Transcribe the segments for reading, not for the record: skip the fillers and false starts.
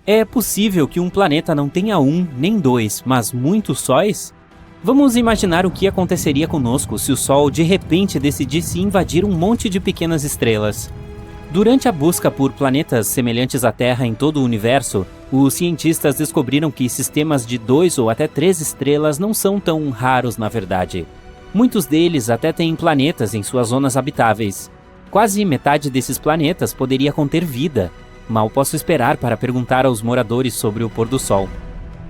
É possível que um planeta não tenha um, nem dois, mas muitos sóis? Vamos imaginar o que aconteceria conosco se o Sol de repente decidisse invadir um monte de pequenas estrelas. Durante a busca por planetas semelhantes à Terra em todo o universo, os cientistas descobriram que sistemas de 2 ou até 3 estrelas não são tão raros na verdade. Muitos deles até têm planetas em suas zonas habitáveis. Quase metade desses planetas poderia conter vida. Mal posso esperar para perguntar aos moradores sobre o pôr do Sol.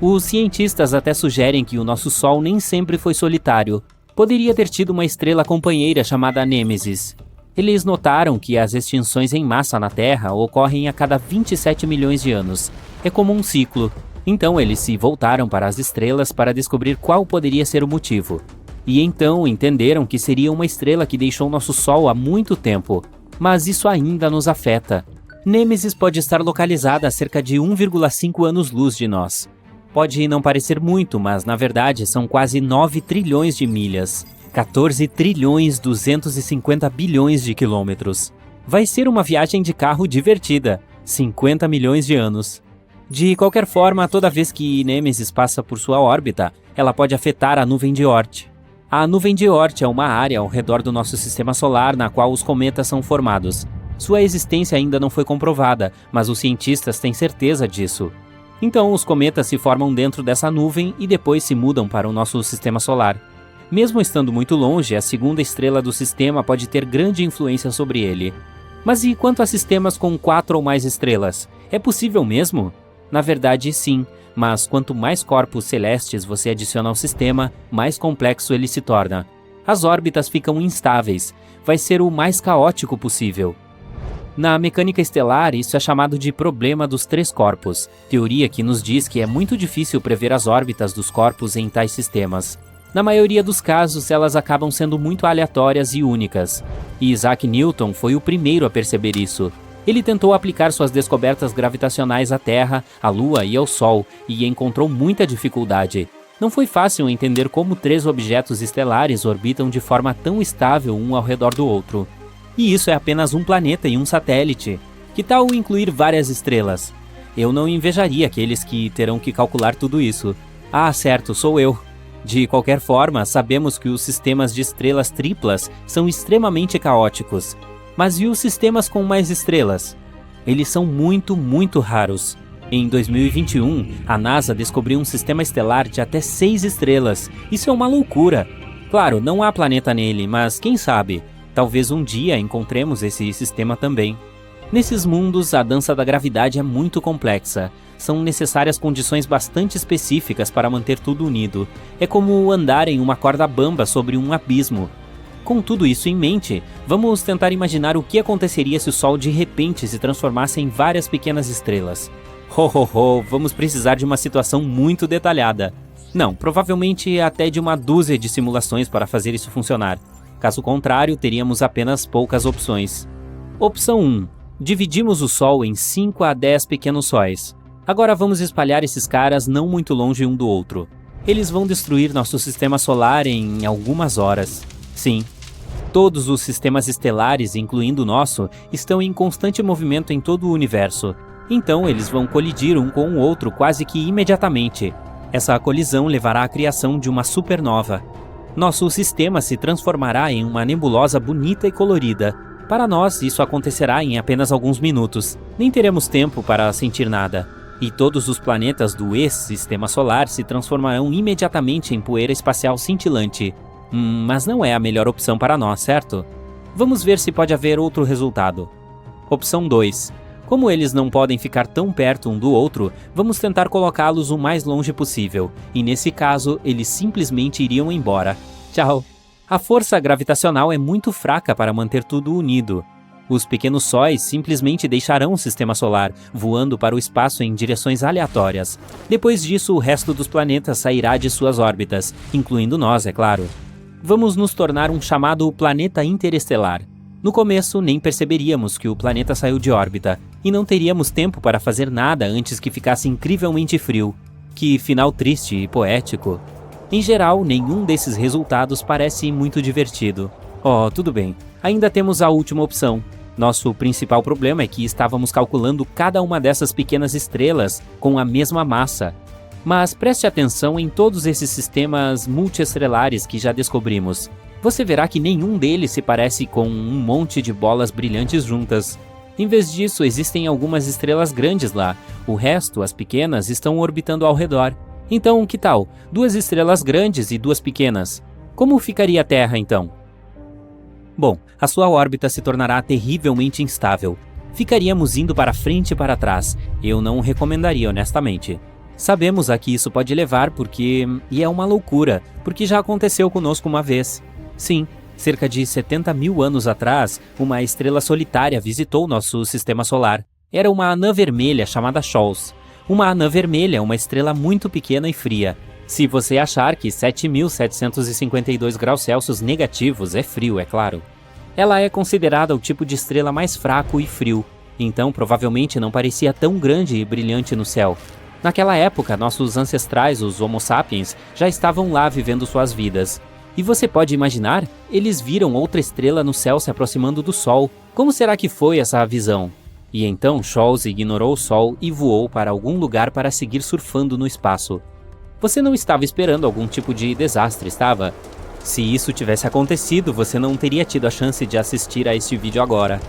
Os cientistas até sugerem que o nosso Sol nem sempre foi solitário. Poderia ter tido uma estrela companheira chamada Nêmesis. Eles notaram que as extinções em massa na Terra ocorrem a cada 27 milhões de anos. É como um ciclo. Então eles se voltaram para as estrelas para descobrir qual poderia ser o motivo. E então entenderam que seria uma estrela que deixou nosso Sol há muito tempo. Mas isso ainda nos afeta. Nêmesis pode estar localizada a cerca de 1,5 anos-luz de nós. Pode não parecer muito, mas na verdade são quase 9 trilhões de milhas. 14 trilhões 250 bilhões de quilômetros. Vai ser uma viagem de carro divertida. 50 milhões de anos. De qualquer forma, toda vez que Nêmesis passa por sua órbita, ela pode afetar a nuvem de Oort. A nuvem de Oort é uma área ao redor do nosso sistema solar na qual os cometas são formados. Sua existência ainda não foi comprovada, mas os cientistas têm certeza disso. Então, os cometas se formam dentro dessa nuvem e depois se mudam para o nosso sistema solar. Mesmo estando muito longe, a segunda estrela do sistema pode ter grande influência sobre ele. Mas e quanto a sistemas com 4 ou mais estrelas? É possível mesmo? Na verdade, sim, mas quanto mais corpos celestes você adiciona ao sistema, mais complexo ele se torna. As órbitas ficam instáveis, vai ser o mais caótico possível. Na mecânica estelar, isso é chamado de problema dos 3 corpos, teoria que nos diz que é muito difícil prever as órbitas dos corpos em tais sistemas. Na maioria dos casos, elas acabam sendo muito aleatórias e únicas. E Isaac Newton foi o primeiro a perceber isso. Ele tentou aplicar suas descobertas gravitacionais à Terra, à Lua e ao Sol, e encontrou muita dificuldade. Não foi fácil entender como 3 objetos estelares orbitam de forma tão estável um ao redor do outro. E isso é apenas um planeta e um satélite. Que tal incluir várias estrelas? Eu não invejaria aqueles que terão que calcular tudo isso. Ah, certo, sou eu. De qualquer forma, sabemos que os sistemas de estrelas triplas são extremamente caóticos. Mas e os sistemas com mais estrelas? Eles são muito raros. Em 2021, a NASA descobriu um sistema estelar de até 6 estrelas. Isso é uma loucura. Claro, não há planeta nele, mas quem sabe? Talvez um dia encontremos esse sistema também. Nesses mundos, a dança da gravidade é muito complexa. São necessárias condições bastante específicas para manter tudo unido. É como andar em uma corda bamba sobre um abismo. Com tudo isso em mente, vamos tentar imaginar o que aconteceria se o Sol de repente se transformasse em várias pequenas estrelas. Vamos precisar de uma situação muito detalhada. Não, provavelmente até de uma dúzia de simulações para fazer isso funcionar. Caso contrário, teríamos apenas poucas opções. Opção 1. Dividimos o Sol em 5 a 10 pequenos sóis. Agora vamos espalhar esses caras não muito longe um do outro. Eles vão destruir nosso sistema solar em algumas horas. Sim, todos os sistemas estelares, incluindo o nosso, estão em constante movimento em todo o universo. Então eles vão colidir um com o outro quase que imediatamente. Essa colisão levará à criação de uma supernova. Nosso sistema se transformará em uma nebulosa bonita e colorida. Para nós, isso acontecerá em apenas alguns minutos. Nem teremos tempo para sentir nada. E todos os planetas do ex-sistema solar se transformarão imediatamente em poeira espacial cintilante. Mas não é a melhor opção para nós, certo? Vamos ver se pode haver outro resultado. Opção 2. Como eles não podem ficar tão perto um do outro, vamos tentar colocá-los o mais longe possível, e nesse caso, eles simplesmente iriam embora. Tchau! A força gravitacional é muito fraca para manter tudo unido. Os pequenos sóis simplesmente deixarão o sistema solar, voando para o espaço em direções aleatórias. Depois disso, o resto dos planetas sairá de suas órbitas, incluindo nós, é claro. Vamos nos tornar um chamado planeta interestelar. No começo, nem perceberíamos que o planeta saiu de órbita, e não teríamos tempo para fazer nada antes que ficasse incrivelmente frio. Que final triste e poético. Em geral, nenhum desses resultados parece muito divertido. Oh, tudo bem. Ainda temos a última opção. Nosso principal problema é que estávamos calculando cada uma dessas pequenas estrelas com a mesma massa. Mas preste atenção em todos esses sistemas multiestrelares que já descobrimos. Você verá que nenhum deles se parece com um monte de bolas brilhantes juntas. Em vez disso, existem algumas estrelas grandes lá. O resto, as pequenas, estão orbitando ao redor. Então, que tal? 2 estrelas grandes e 2 pequenas. Como ficaria a Terra, então? Bom, a sua órbita se tornará terrivelmente instável. Ficaríamos indo para frente e para trás. Eu não recomendaria, honestamente. Sabemos a que isso pode levar e é uma loucura, porque já aconteceu conosco uma vez. Sim, cerca de 70 mil anos atrás, uma estrela solitária visitou nosso sistema solar. Era uma anã vermelha chamada Scholz. Uma anã vermelha é uma estrela muito pequena e fria. Se você achar que 7.752 graus Celsius negativos é frio, é claro. Ela é considerada o tipo de estrela mais fraco e frio, então provavelmente não parecia tão grande e brilhante no céu. Naquela época, nossos ancestrais, os Homo sapiens, já estavam lá vivendo suas vidas. E você pode imaginar? Eles viram outra estrela no céu se aproximando do Sol. Como será que foi essa visão? E então Scholz ignorou o Sol e voou para algum lugar para seguir surfando no espaço. Você não estava esperando algum tipo de desastre, estava? Se isso tivesse acontecido, você não teria tido a chance de assistir a este vídeo agora.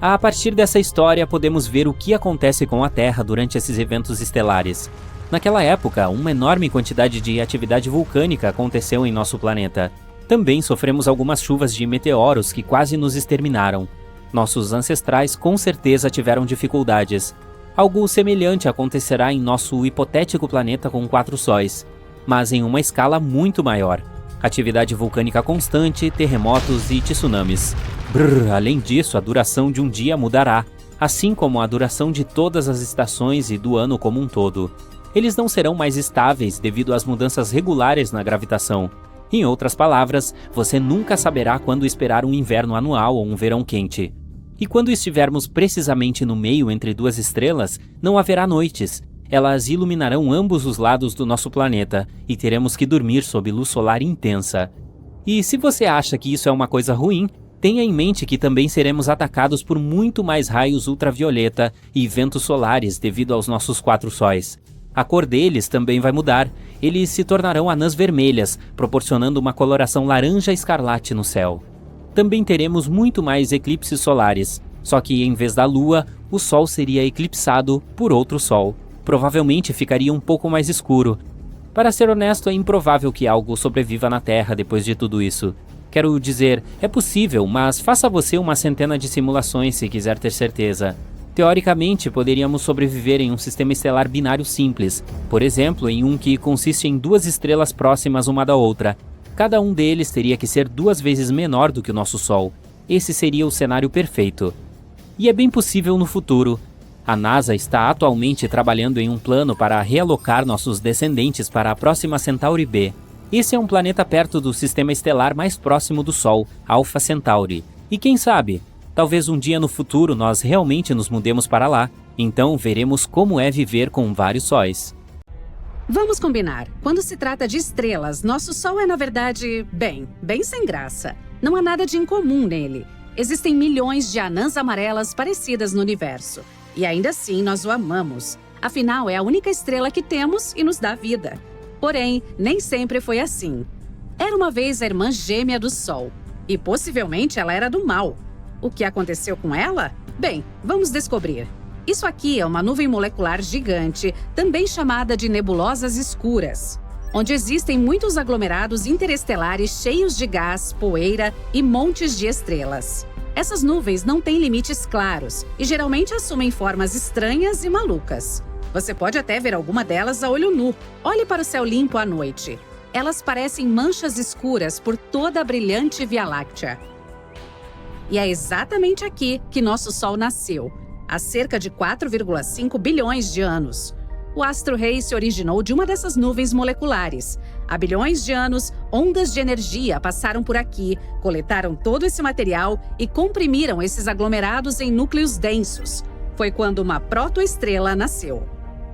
A partir dessa história, podemos ver o que acontece com a Terra durante esses eventos estelares. Naquela época, uma enorme quantidade de atividade vulcânica aconteceu em nosso planeta. Também sofremos algumas chuvas de meteoros que quase nos exterminaram. Nossos ancestrais com certeza tiveram dificuldades. Algo semelhante acontecerá em nosso hipotético planeta com 4 sóis, mas em uma escala muito maior. Atividade vulcânica constante, terremotos e tsunamis. Além disso, a duração de um dia mudará, assim como a duração de todas as estações e do ano como um todo. Eles não serão mais estáveis devido às mudanças regulares na gravitação. Em outras palavras, você nunca saberá quando esperar um inverno anual ou um verão quente. E quando estivermos precisamente no meio entre 2 estrelas, não haverá noites. Elas iluminarão ambos os lados do nosso planeta e teremos que dormir sob luz solar intensa. E se você acha que isso é uma coisa ruim, tenha em mente que também seremos atacados por muito mais raios ultravioleta e ventos solares devido aos nossos 4 sóis. A cor deles também vai mudar. Eles se tornarão anãs vermelhas, proporcionando uma coloração laranja escarlate no céu. Também teremos muito mais eclipses solares, só que em vez da Lua, o Sol seria eclipsado por outro Sol. Provavelmente ficaria um pouco mais escuro. Para ser honesto, é improvável que algo sobreviva na Terra depois de tudo isso. Quero dizer, é possível, mas faça você uma centena de simulações se quiser ter certeza. Teoricamente, poderíamos sobreviver em um sistema estelar binário simples, por exemplo, em um que consiste em 2 estrelas próximas uma da outra. Cada um deles teria que ser 2 vezes menor do que o nosso Sol. Esse seria o cenário perfeito. E é bem possível no futuro. A NASA está atualmente trabalhando em um plano para realocar nossos descendentes para a próxima Centauri B. Esse é um planeta perto do sistema estelar mais próximo do Sol, Alpha Centauri. E quem sabe, talvez um dia no futuro nós realmente nos mudemos para lá. Então veremos como é viver com vários sóis. Vamos combinar. Quando se trata de estrelas, nosso Sol é, na verdade, bem sem graça. Não há nada de incomum nele. Existem milhões de anãs amarelas parecidas no universo. E ainda assim nós o amamos. Afinal, é a única estrela que temos e nos dá vida. Porém, nem sempre foi assim. Era uma vez a irmã gêmea do Sol. E possivelmente ela era do mal. O que aconteceu com ela? Bem, vamos descobrir. Isso aqui é uma nuvem molecular gigante, também chamada de nebulosas escuras, onde existem muitos aglomerados interestelares cheios de gás, poeira e montes de estrelas. Essas nuvens não têm limites claros e geralmente assumem formas estranhas e malucas. Você pode até ver alguma delas a olho nu. Olhe para o céu limpo à noite. Elas parecem manchas escuras por toda a brilhante Via Láctea. E é exatamente aqui que nosso Sol nasceu, há cerca de 4,5 bilhões de anos. O astro-rei se originou de uma dessas nuvens moleculares. Há bilhões de anos, ondas de energia passaram por aqui, coletaram todo esse material e comprimiram esses aglomerados em núcleos densos. Foi quando uma protoestrela nasceu.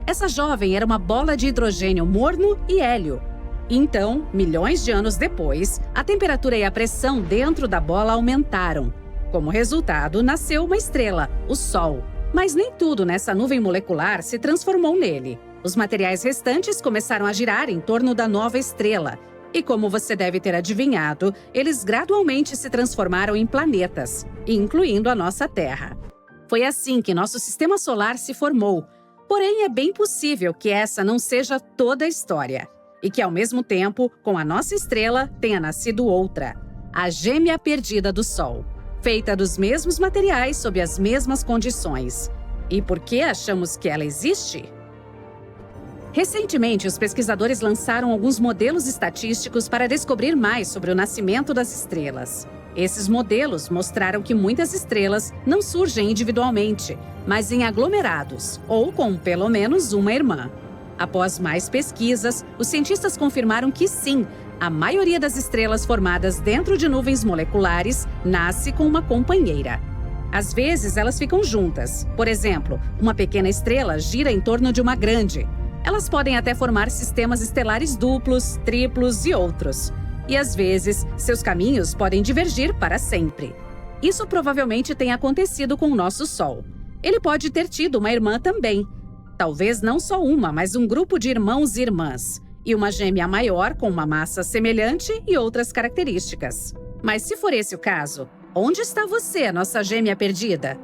Essa jovem era uma bola de hidrogênio morno e hélio. Então, milhões de anos depois, a temperatura e a pressão dentro da bola aumentaram. Como resultado, nasceu uma estrela, o Sol. Mas nem tudo nessa nuvem molecular se transformou nele. Os materiais restantes começaram a girar em torno da nova estrela. E como você deve ter adivinhado, eles gradualmente se transformaram em planetas, incluindo a nossa Terra. Foi assim que nosso sistema solar se formou. Porém, é bem possível que essa não seja toda a história. E que, ao mesmo tempo, com a nossa estrela, tenha nascido outra. A gêmea perdida do Sol. Feita dos mesmos materiais sob as mesmas condições. E por que achamos que ela existe? Recentemente, os pesquisadores lançaram alguns modelos estatísticos para descobrir mais sobre o nascimento das estrelas. Esses modelos mostraram que muitas estrelas não surgem individualmente, mas em aglomerados, ou com pelo menos uma irmã. Após mais pesquisas, os cientistas confirmaram que sim, a maioria das estrelas formadas dentro de nuvens moleculares nasce com uma companheira. Às vezes, elas ficam juntas. Por exemplo, uma pequena estrela gira em torno de uma grande. Elas podem até formar sistemas estelares duplos, triplos e outros. E às vezes, seus caminhos podem divergir para sempre. Isso provavelmente tenha acontecido com o nosso Sol. Ele pode ter tido uma irmã também. Talvez não só uma, mas um grupo de irmãos e irmãs. E uma gêmea maior com uma massa semelhante e outras características. Mas se for esse o caso, onde está você, nossa gêmea perdida?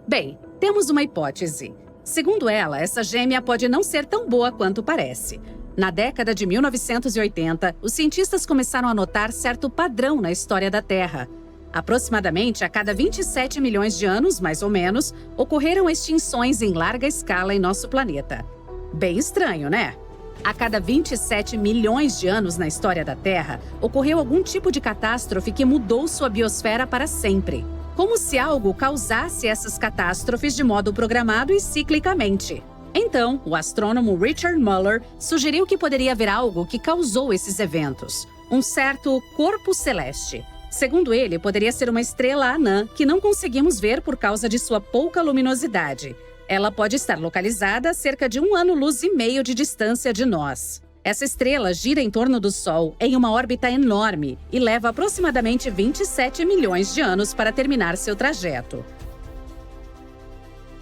Bem, temos uma hipótese. Segundo ela, essa gêmea pode não ser tão boa quanto parece. Na década de 1980, os cientistas começaram a notar certo padrão na história da Terra. Aproximadamente a cada 27 milhões de anos, mais ou menos, ocorreram extinções em larga escala em nosso planeta. Bem estranho, né? A cada 27 milhões de anos na história da Terra, ocorreu algum tipo de catástrofe que mudou sua biosfera para sempre. Como se algo causasse essas catástrofes de modo programado e ciclicamente. Então, o astrônomo Richard Muller sugeriu que poderia haver algo que causou esses eventos. Um certo corpo celeste. Segundo ele, poderia ser uma estrela anã que não conseguimos ver por causa de sua pouca luminosidade. Ela pode estar localizada a cerca de 1,5 anos de distância de nós. Essa estrela gira em torno do Sol em uma órbita enorme e leva aproximadamente 27 milhões de anos para terminar seu trajeto.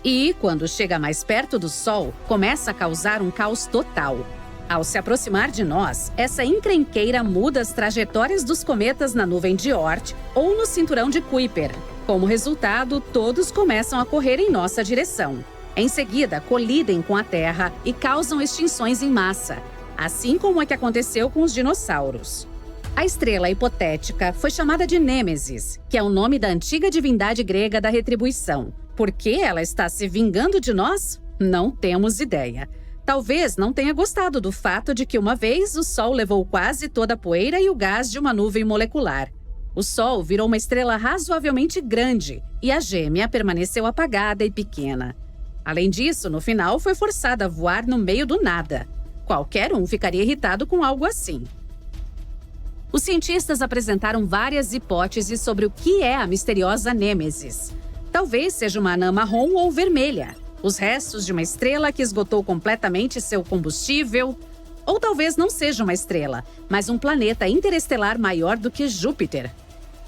E, quando chega mais perto do Sol, começa a causar um caos total. Ao se aproximar de nós, essa encrenqueira muda as trajetórias dos cometas na nuvem de Oort ou no cinturão de Kuiper. Como resultado, todos começam a correr em nossa direção. Em seguida, colidem com a Terra e causam extinções em massa, assim como é que aconteceu com os dinossauros. A estrela hipotética foi chamada de Nêmesis, que é o nome da antiga divindade grega da retribuição. Por que ela está se vingando de nós? Não temos ideia. Talvez não tenha gostado do fato de que uma vez o Sol levou quase toda a poeira e o gás de uma nuvem molecular. O Sol virou uma estrela razoavelmente grande e a gêmea permaneceu apagada e pequena. Além disso, no final foi forçada a voar no meio do nada. Qualquer um ficaria irritado com algo assim. Os cientistas apresentaram várias hipóteses sobre o que é a misteriosa Nêmesis. Talvez seja uma anã marrom ou vermelha, os restos de uma estrela que esgotou completamente seu combustível. Ou talvez não seja uma estrela, mas um planeta interestelar maior do que Júpiter.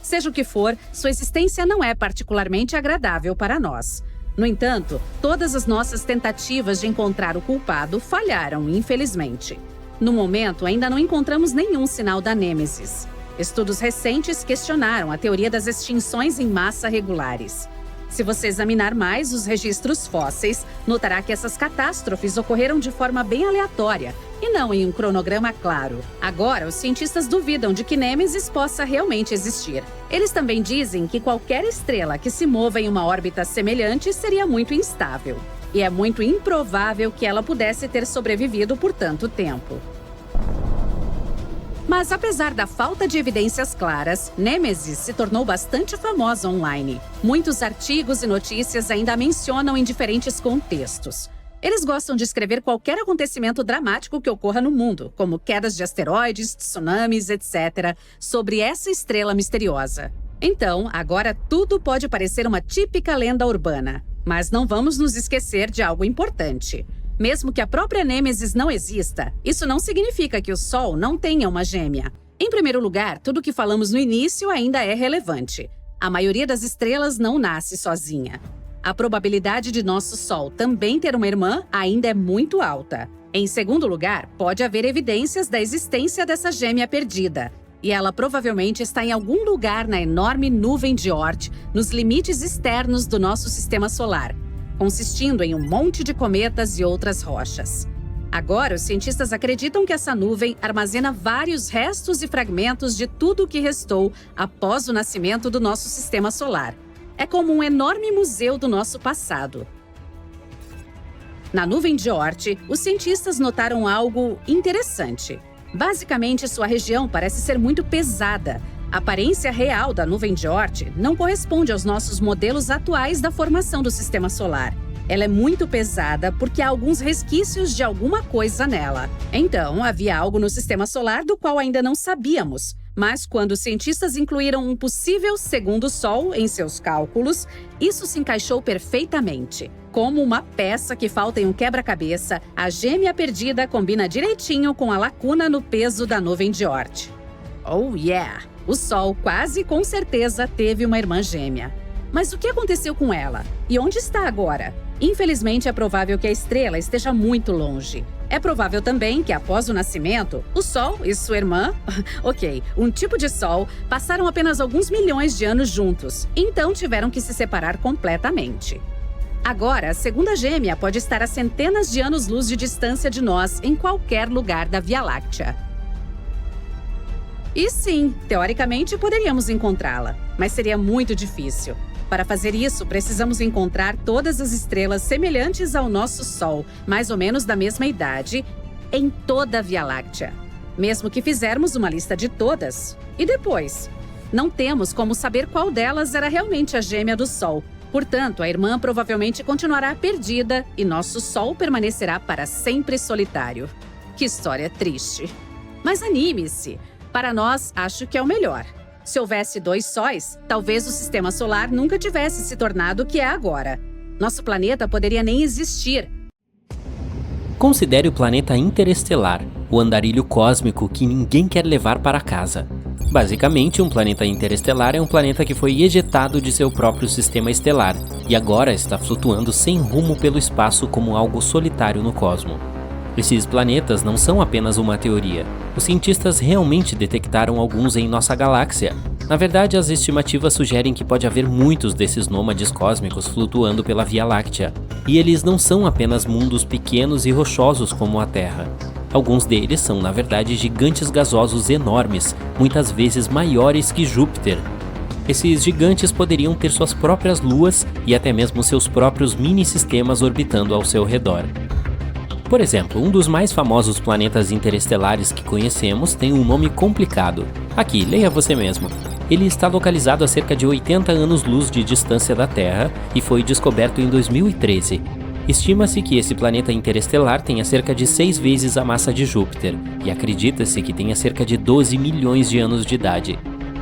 Seja o que for, sua existência não é particularmente agradável para nós. No entanto, todas as nossas tentativas de encontrar o culpado falharam, infelizmente. No momento, ainda não encontramos nenhum sinal da Nêmesis. Estudos recentes questionaram a teoria das extinções em massa regulares. Se você examinar mais os registros fósseis, notará que essas catástrofes ocorreram de forma bem aleatória e não em um cronograma claro. Agora, os cientistas duvidam de que Nêmesis possa realmente existir. Eles também dizem que qualquer estrela que se mova em uma órbita semelhante seria muito instável. E é muito improvável que ela pudesse ter sobrevivido por tanto tempo. Mas apesar da falta de evidências claras, Nêmesis se tornou bastante famosa online. Muitos artigos e notícias ainda a mencionam em diferentes contextos. Eles gostam de escrever qualquer acontecimento dramático que ocorra no mundo, como quedas de asteroides, tsunamis, etc., sobre essa estrela misteriosa. Então, agora tudo pode parecer uma típica lenda urbana. Mas não vamos nos esquecer de algo importante. Mesmo que a própria Nêmesis não exista, isso não significa que o Sol não tenha uma gêmea. Em primeiro lugar, tudo o que falamos no início ainda é relevante. A maioria das estrelas não nasce sozinha. A probabilidade de nosso Sol também ter uma irmã ainda é muito alta. Em segundo lugar, pode haver evidências da existência dessa gêmea perdida. E ela provavelmente está em algum lugar na enorme nuvem de Oort, nos limites externos do nosso sistema solar, consistindo em um monte de cometas e outras rochas. Agora, os cientistas acreditam que essa nuvem armazena vários restos e fragmentos de tudo o que restou após o nascimento do nosso sistema solar. É como um enorme museu do nosso passado. Na nuvem de Oort, os cientistas notaram algo interessante. Basicamente, sua região parece ser muito pesada. A aparência real da nuvem de Oort não corresponde aos nossos modelos atuais da formação do sistema solar. Ela é muito pesada porque há alguns resquícios de alguma coisa nela. Então, havia algo no sistema solar do qual ainda não sabíamos. Mas quando os cientistas incluíram um possível segundo Sol em seus cálculos, isso se encaixou perfeitamente. Como uma peça que falta em um quebra-cabeça, a gêmea perdida combina direitinho com a lacuna no peso da nuvem de Oort. Oh yeah! O Sol quase com certeza teve uma irmã gêmea. Mas o que aconteceu com ela? E onde está agora? Infelizmente, é provável que a estrela esteja muito longe. É provável também que, após o nascimento, o Sol e sua irmã, um tipo de Sol, passaram apenas alguns milhões de anos juntos, então tiveram que se separar completamente. Agora, a segunda gêmea pode estar a centenas de anos-luz de distância de nós em qualquer lugar da Via Láctea. E sim, teoricamente poderíamos encontrá-la, mas seria muito difícil. Para fazer isso, precisamos encontrar todas as estrelas semelhantes ao nosso Sol, mais ou menos da mesma idade, em toda a Via Láctea. Mesmo que fizermos uma lista de todas. E depois? Não temos como saber qual delas era realmente a gêmea do Sol. Portanto, a irmã provavelmente continuará perdida e nosso Sol permanecerá para sempre solitário. Que história triste. Mas anime-se! Para nós, acho que é o melhor. Se houvesse 2 sóis, talvez o sistema solar nunca tivesse se tornado o que é agora. Nosso planeta poderia nem existir. Considere o planeta interestelar, o andarilho cósmico que ninguém quer levar para casa. Basicamente, um planeta interestelar é um planeta que foi ejetado de seu próprio sistema estelar e agora está flutuando sem rumo pelo espaço como algo solitário no cosmo. Esses planetas não são apenas uma teoria. Os cientistas realmente detectaram alguns em nossa galáxia. Na verdade, as estimativas sugerem que pode haver muitos desses nômades cósmicos flutuando pela Via Láctea. E eles não são apenas mundos pequenos e rochosos como a Terra. Alguns deles são, na verdade, gigantes gasosos enormes, muitas vezes maiores que Júpiter. Esses gigantes poderiam ter suas próprias luas e até mesmo seus próprios mini-sistemas orbitando ao seu redor. Por exemplo, um dos mais famosos planetas interestelares que conhecemos tem um nome complicado. Aqui, leia você mesmo. Ele está localizado a cerca de 80 anos-luz de distância da Terra e foi descoberto em 2013. Estima-se que esse planeta interestelar tenha cerca de 6 vezes a massa de Júpiter, e acredita-se que tenha cerca de 12 milhões de anos de idade.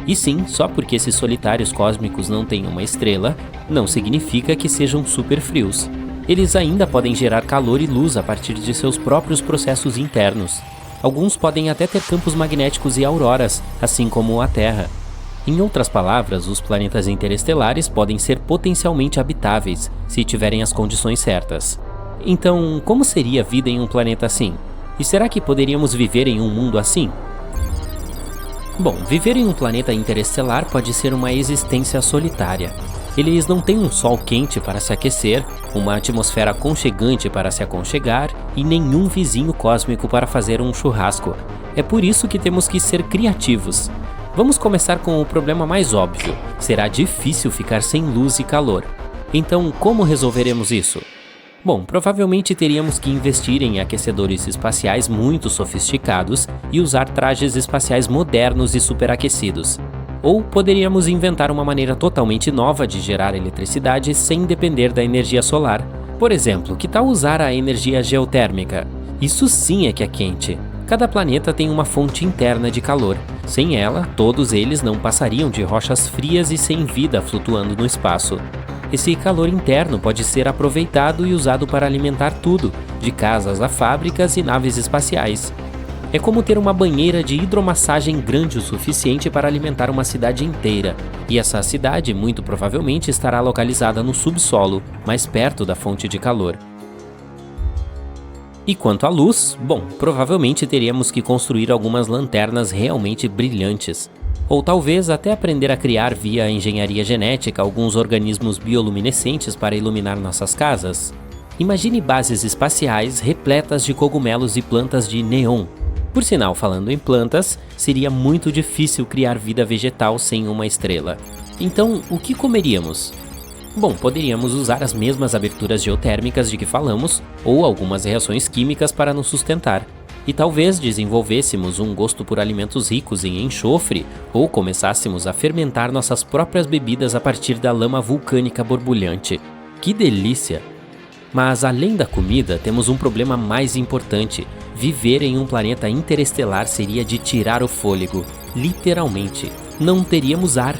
E sim, só porque esses solitários cósmicos não têm uma estrela, não significa que sejam super frios. Eles ainda podem gerar calor e luz a partir de seus próprios processos internos. Alguns podem até ter campos magnéticos e auroras, assim como a Terra. Em outras palavras, os planetas interestelares podem ser potencialmente habitáveis, se tiverem as condições certas. Então, como seria a vida em um planeta assim? E será que poderíamos viver em um mundo assim? Bom, viver em um planeta interestelar pode ser uma existência solitária. Eles não têm um sol quente para se aquecer, uma atmosfera aconchegante para se aconchegar e nenhum vizinho cósmico para fazer um churrasco. É por isso que temos que ser criativos. Vamos começar com o problema mais óbvio. Será difícil ficar sem luz e calor. Então, como resolveremos isso? Bom, provavelmente teríamos que investir em aquecedores espaciais muito sofisticados e usar trajes espaciais modernos e superaquecidos. Ou poderíamos inventar uma maneira totalmente nova de gerar eletricidade sem depender da energia solar. Por exemplo, que tal usar a energia geotérmica? Isso sim é que é quente. Cada planeta tem uma fonte interna de calor. Sem ela, todos eles não passariam de rochas frias e sem vida flutuando no espaço. Esse calor interno pode ser aproveitado e usado para alimentar tudo, de casas a fábricas e naves espaciais. É como ter uma banheira de hidromassagem grande o suficiente para alimentar uma cidade inteira, e essa cidade muito provavelmente estará localizada no subsolo, mais perto da fonte de calor. E quanto à luz, bom, provavelmente teríamos que construir algumas lanternas realmente brilhantes, ou talvez até aprender a criar via engenharia genética alguns organismos bioluminescentes para iluminar nossas casas. Imagine bases espaciais repletas de cogumelos e plantas de neon. Por sinal, falando em plantas, seria muito difícil criar vida vegetal sem uma estrela. Então, o que comeríamos? Bom, poderíamos usar as mesmas aberturas geotérmicas de que falamos, ou algumas reações químicas para nos sustentar. E talvez desenvolvêssemos um gosto por alimentos ricos em enxofre, ou começássemos a fermentar nossas próprias bebidas a partir da lama vulcânica borbulhante. Que delícia! Mas além da comida, temos um problema mais importante. Viver em um planeta interestelar seria de tirar o fôlego, literalmente. Não teríamos ar.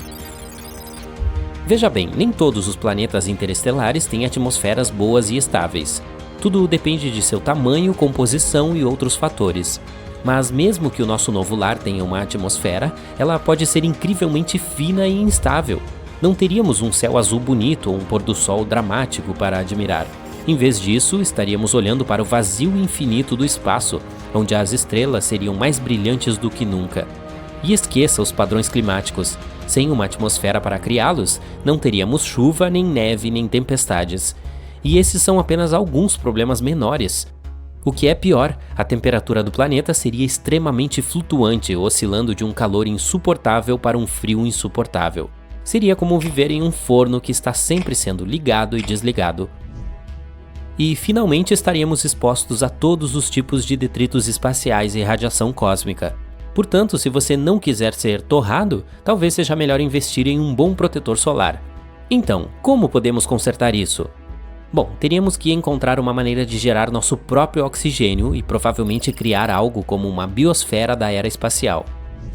Veja bem, nem todos os planetas interestelares têm atmosferas boas e estáveis. Tudo depende de seu tamanho, composição e outros fatores. Mas mesmo que o nosso novo lar tenha uma atmosfera, ela pode ser incrivelmente fina e instável. Não teríamos um céu azul bonito ou um pôr do sol dramático para admirar. Em vez disso, estaríamos olhando para o vazio infinito do espaço, onde as estrelas seriam mais brilhantes do que nunca. E esqueça os padrões climáticos. Sem uma atmosfera para criá-los, não teríamos chuva, nem neve, nem tempestades. E esses são apenas alguns problemas menores. O que é pior, a temperatura do planeta seria extremamente flutuante, oscilando de um calor insuportável para um frio insuportável. Seria como viver em um forno que está sempre sendo ligado e desligado. E finalmente estaríamos expostos a todos os tipos de detritos espaciais e radiação cósmica. Portanto, se você não quiser ser torrado, talvez seja melhor investir em um bom protetor solar. Então, como podemos consertar isso? Bom, teríamos que encontrar uma maneira de gerar nosso próprio oxigênio e provavelmente criar algo como uma biosfera da era espacial.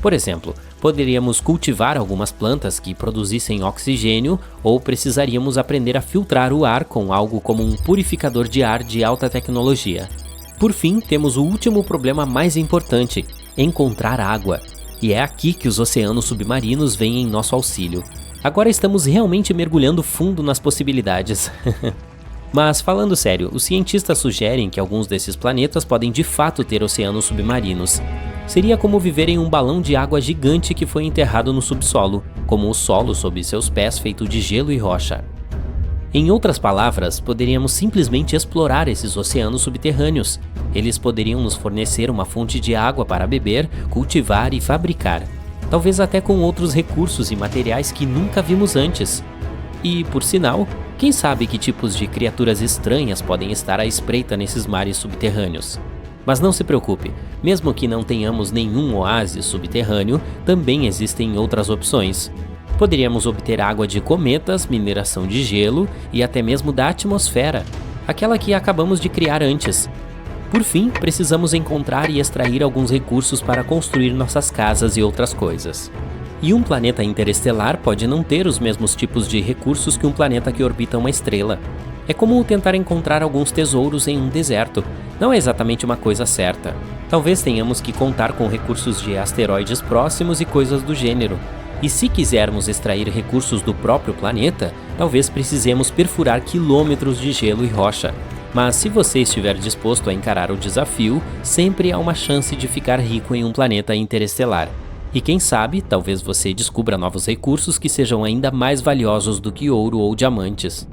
Por exemplo, poderíamos cultivar algumas plantas que produzissem oxigênio ou precisaríamos aprender a filtrar o ar com algo como um purificador de ar de alta tecnologia. Por fim, temos o último problema mais importante: encontrar água. E é aqui que os oceanos submarinos vêm em nosso auxílio. Agora estamos realmente mergulhando fundo nas possibilidades. Mas falando sério, os cientistas sugerem que alguns desses planetas podem de fato ter oceanos submarinos. Seria como viver em um balão de água gigante que foi enterrado no subsolo, como o solo sob seus pés feito de gelo e rocha. Em outras palavras, poderíamos simplesmente explorar esses oceanos subterrâneos. Eles poderiam nos fornecer uma fonte de água para beber, cultivar e fabricar. Talvez até com outros recursos e materiais que nunca vimos antes. E, por sinal, quem sabe que tipos de criaturas estranhas podem estar à espreita nesses mares subterrâneos. Mas não se preocupe, mesmo que não tenhamos nenhum oásis subterrâneo, também existem outras opções. Poderíamos obter água de cometas, mineração de gelo e até mesmo da atmosfera, aquela que acabamos de criar antes. Por fim, precisamos encontrar e extrair alguns recursos para construir nossas casas e outras coisas. E um planeta interestelar pode não ter os mesmos tipos de recursos que um planeta que orbita uma estrela. É como tentar encontrar alguns tesouros em um deserto. Não é exatamente uma coisa certa. Talvez tenhamos que contar com recursos de asteroides próximos e coisas do gênero. E se quisermos extrair recursos do próprio planeta, talvez precisemos perfurar quilômetros de gelo e rocha. Mas se você estiver disposto a encarar o desafio, sempre há uma chance de ficar rico em um planeta interestelar. E quem sabe, talvez você descubra novos recursos que sejam ainda mais valiosos do que ouro ou diamantes.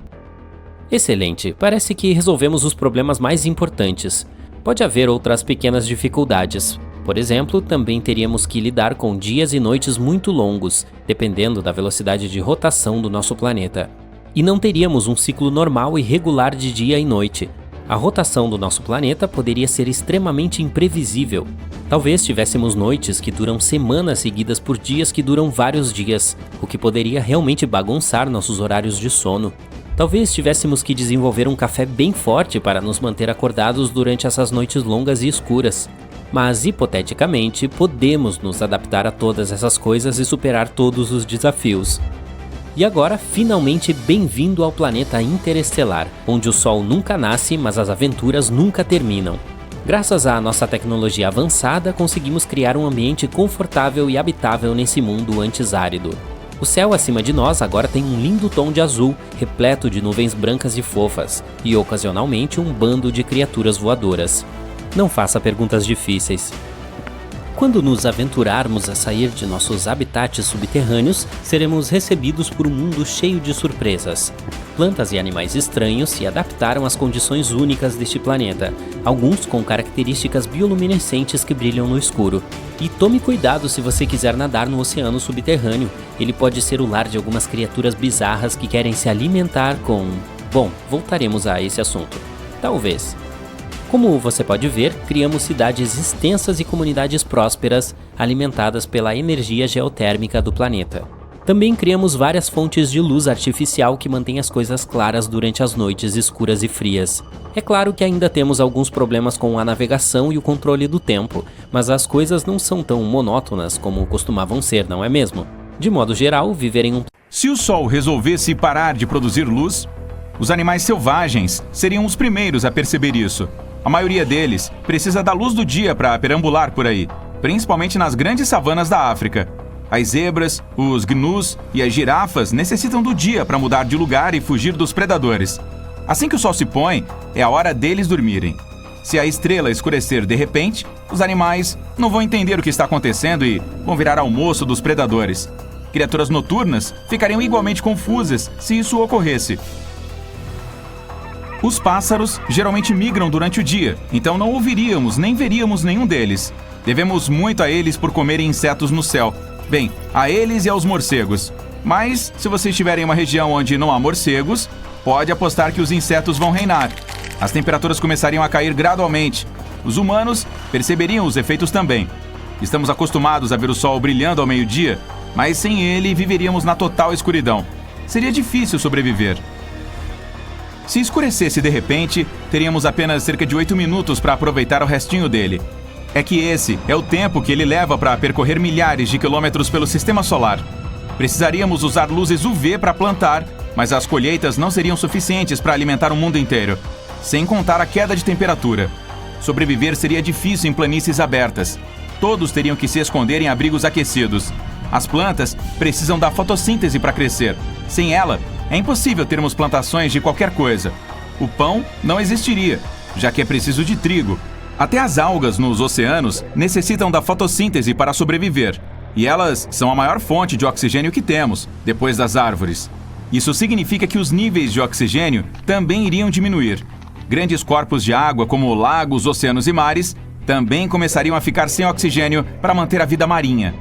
Excelente, parece que resolvemos os problemas mais importantes. Pode haver outras pequenas dificuldades. Por exemplo, também teríamos que lidar com dias e noites muito longos, dependendo da velocidade de rotação do nosso planeta. E não teríamos um ciclo normal e regular de dia e noite. A rotação do nosso planeta poderia ser extremamente imprevisível. Talvez tivéssemos noites que duram semanas seguidas por dias que duram vários dias, o que poderia realmente bagunçar nossos horários de sono. Talvez tivéssemos que desenvolver um café bem forte para nos manter acordados durante essas noites longas e escuras. Mas, hipoteticamente, podemos nos adaptar a todas essas coisas e superar todos os desafios. E agora, finalmente, bem-vindo ao planeta interestelar, onde o Sol nunca nasce, mas as aventuras nunca terminam. Graças à nossa tecnologia avançada, conseguimos criar um ambiente confortável e habitável nesse mundo antes árido. O céu acima de nós agora tem um lindo tom de azul, repleto de nuvens brancas e fofas, e ocasionalmente um bando de criaturas voadoras. Não faça perguntas difíceis. Quando nos aventurarmos a sair de nossos habitats subterrâneos, seremos recebidos por um mundo cheio de surpresas. Plantas e animais estranhos se adaptaram às condições únicas deste planeta, alguns com características bioluminescentes que brilham no escuro. E tome cuidado se você quiser nadar no oceano subterrâneo, ele pode ser o lar de algumas criaturas bizarras que querem se alimentar com... Bom, voltaremos a esse assunto. Talvez. Como você pode ver, criamos cidades extensas e comunidades prósperas, alimentadas pela energia geotérmica do planeta. Também criamos várias fontes de luz artificial que mantêm as coisas claras durante as noites escuras e frias. É claro que ainda temos alguns problemas com a navegação e o controle do tempo, mas as coisas não são tão monótonas como costumavam ser, não é mesmo? De modo geral, viver em um... Se o Sol resolvesse parar de produzir luz, os animais selvagens seriam os primeiros a perceber isso. A maioria deles precisa da luz do dia para perambular por aí, principalmente nas grandes savanas da África. As zebras, os gnus e as girafas necessitam do dia para mudar de lugar e fugir dos predadores. Assim que o sol se põe, é a hora deles dormirem. Se a estrela escurecer de repente, os animais não vão entender o que está acontecendo e vão virar almoço dos predadores. Criaturas noturnas ficariam igualmente confusas se isso ocorresse. Os pássaros geralmente migram durante o dia, então não ouviríamos nem veríamos nenhum deles. Devemos muito a eles por comerem insetos no céu. Bem, a eles e aos morcegos. Mas, se você estiver em uma região onde não há morcegos, pode apostar que os insetos vão reinar. As temperaturas começariam a cair gradualmente. Os humanos perceberiam os efeitos também. Estamos acostumados a ver o sol brilhando ao meio-dia, mas sem ele viveríamos na total escuridão. Seria difícil sobreviver. Se escurecesse de repente, teríamos apenas cerca de 8 minutos para aproveitar o restinho dele. É que esse é o tempo que ele leva para percorrer milhares de quilômetros pelo sistema solar. Precisaríamos usar luzes UV para plantar, mas as colheitas não seriam suficientes para alimentar o mundo inteiro, sem contar a queda de temperatura. Sobreviver seria difícil em planícies abertas. Todos teriam que se esconder em abrigos aquecidos. As plantas precisam da fotossíntese para crescer. Sem ela, é impossível termos plantações de qualquer coisa. O pão não existiria, já que é preciso de trigo. Até as algas nos oceanos necessitam da fotossíntese para sobreviver. E elas são a maior fonte de oxigênio que temos, depois das árvores. Isso significa que os níveis de oxigênio também iriam diminuir. Grandes corpos de água, como lagos, oceanos e mares, também começariam a ficar sem oxigênio para manter a vida marinha.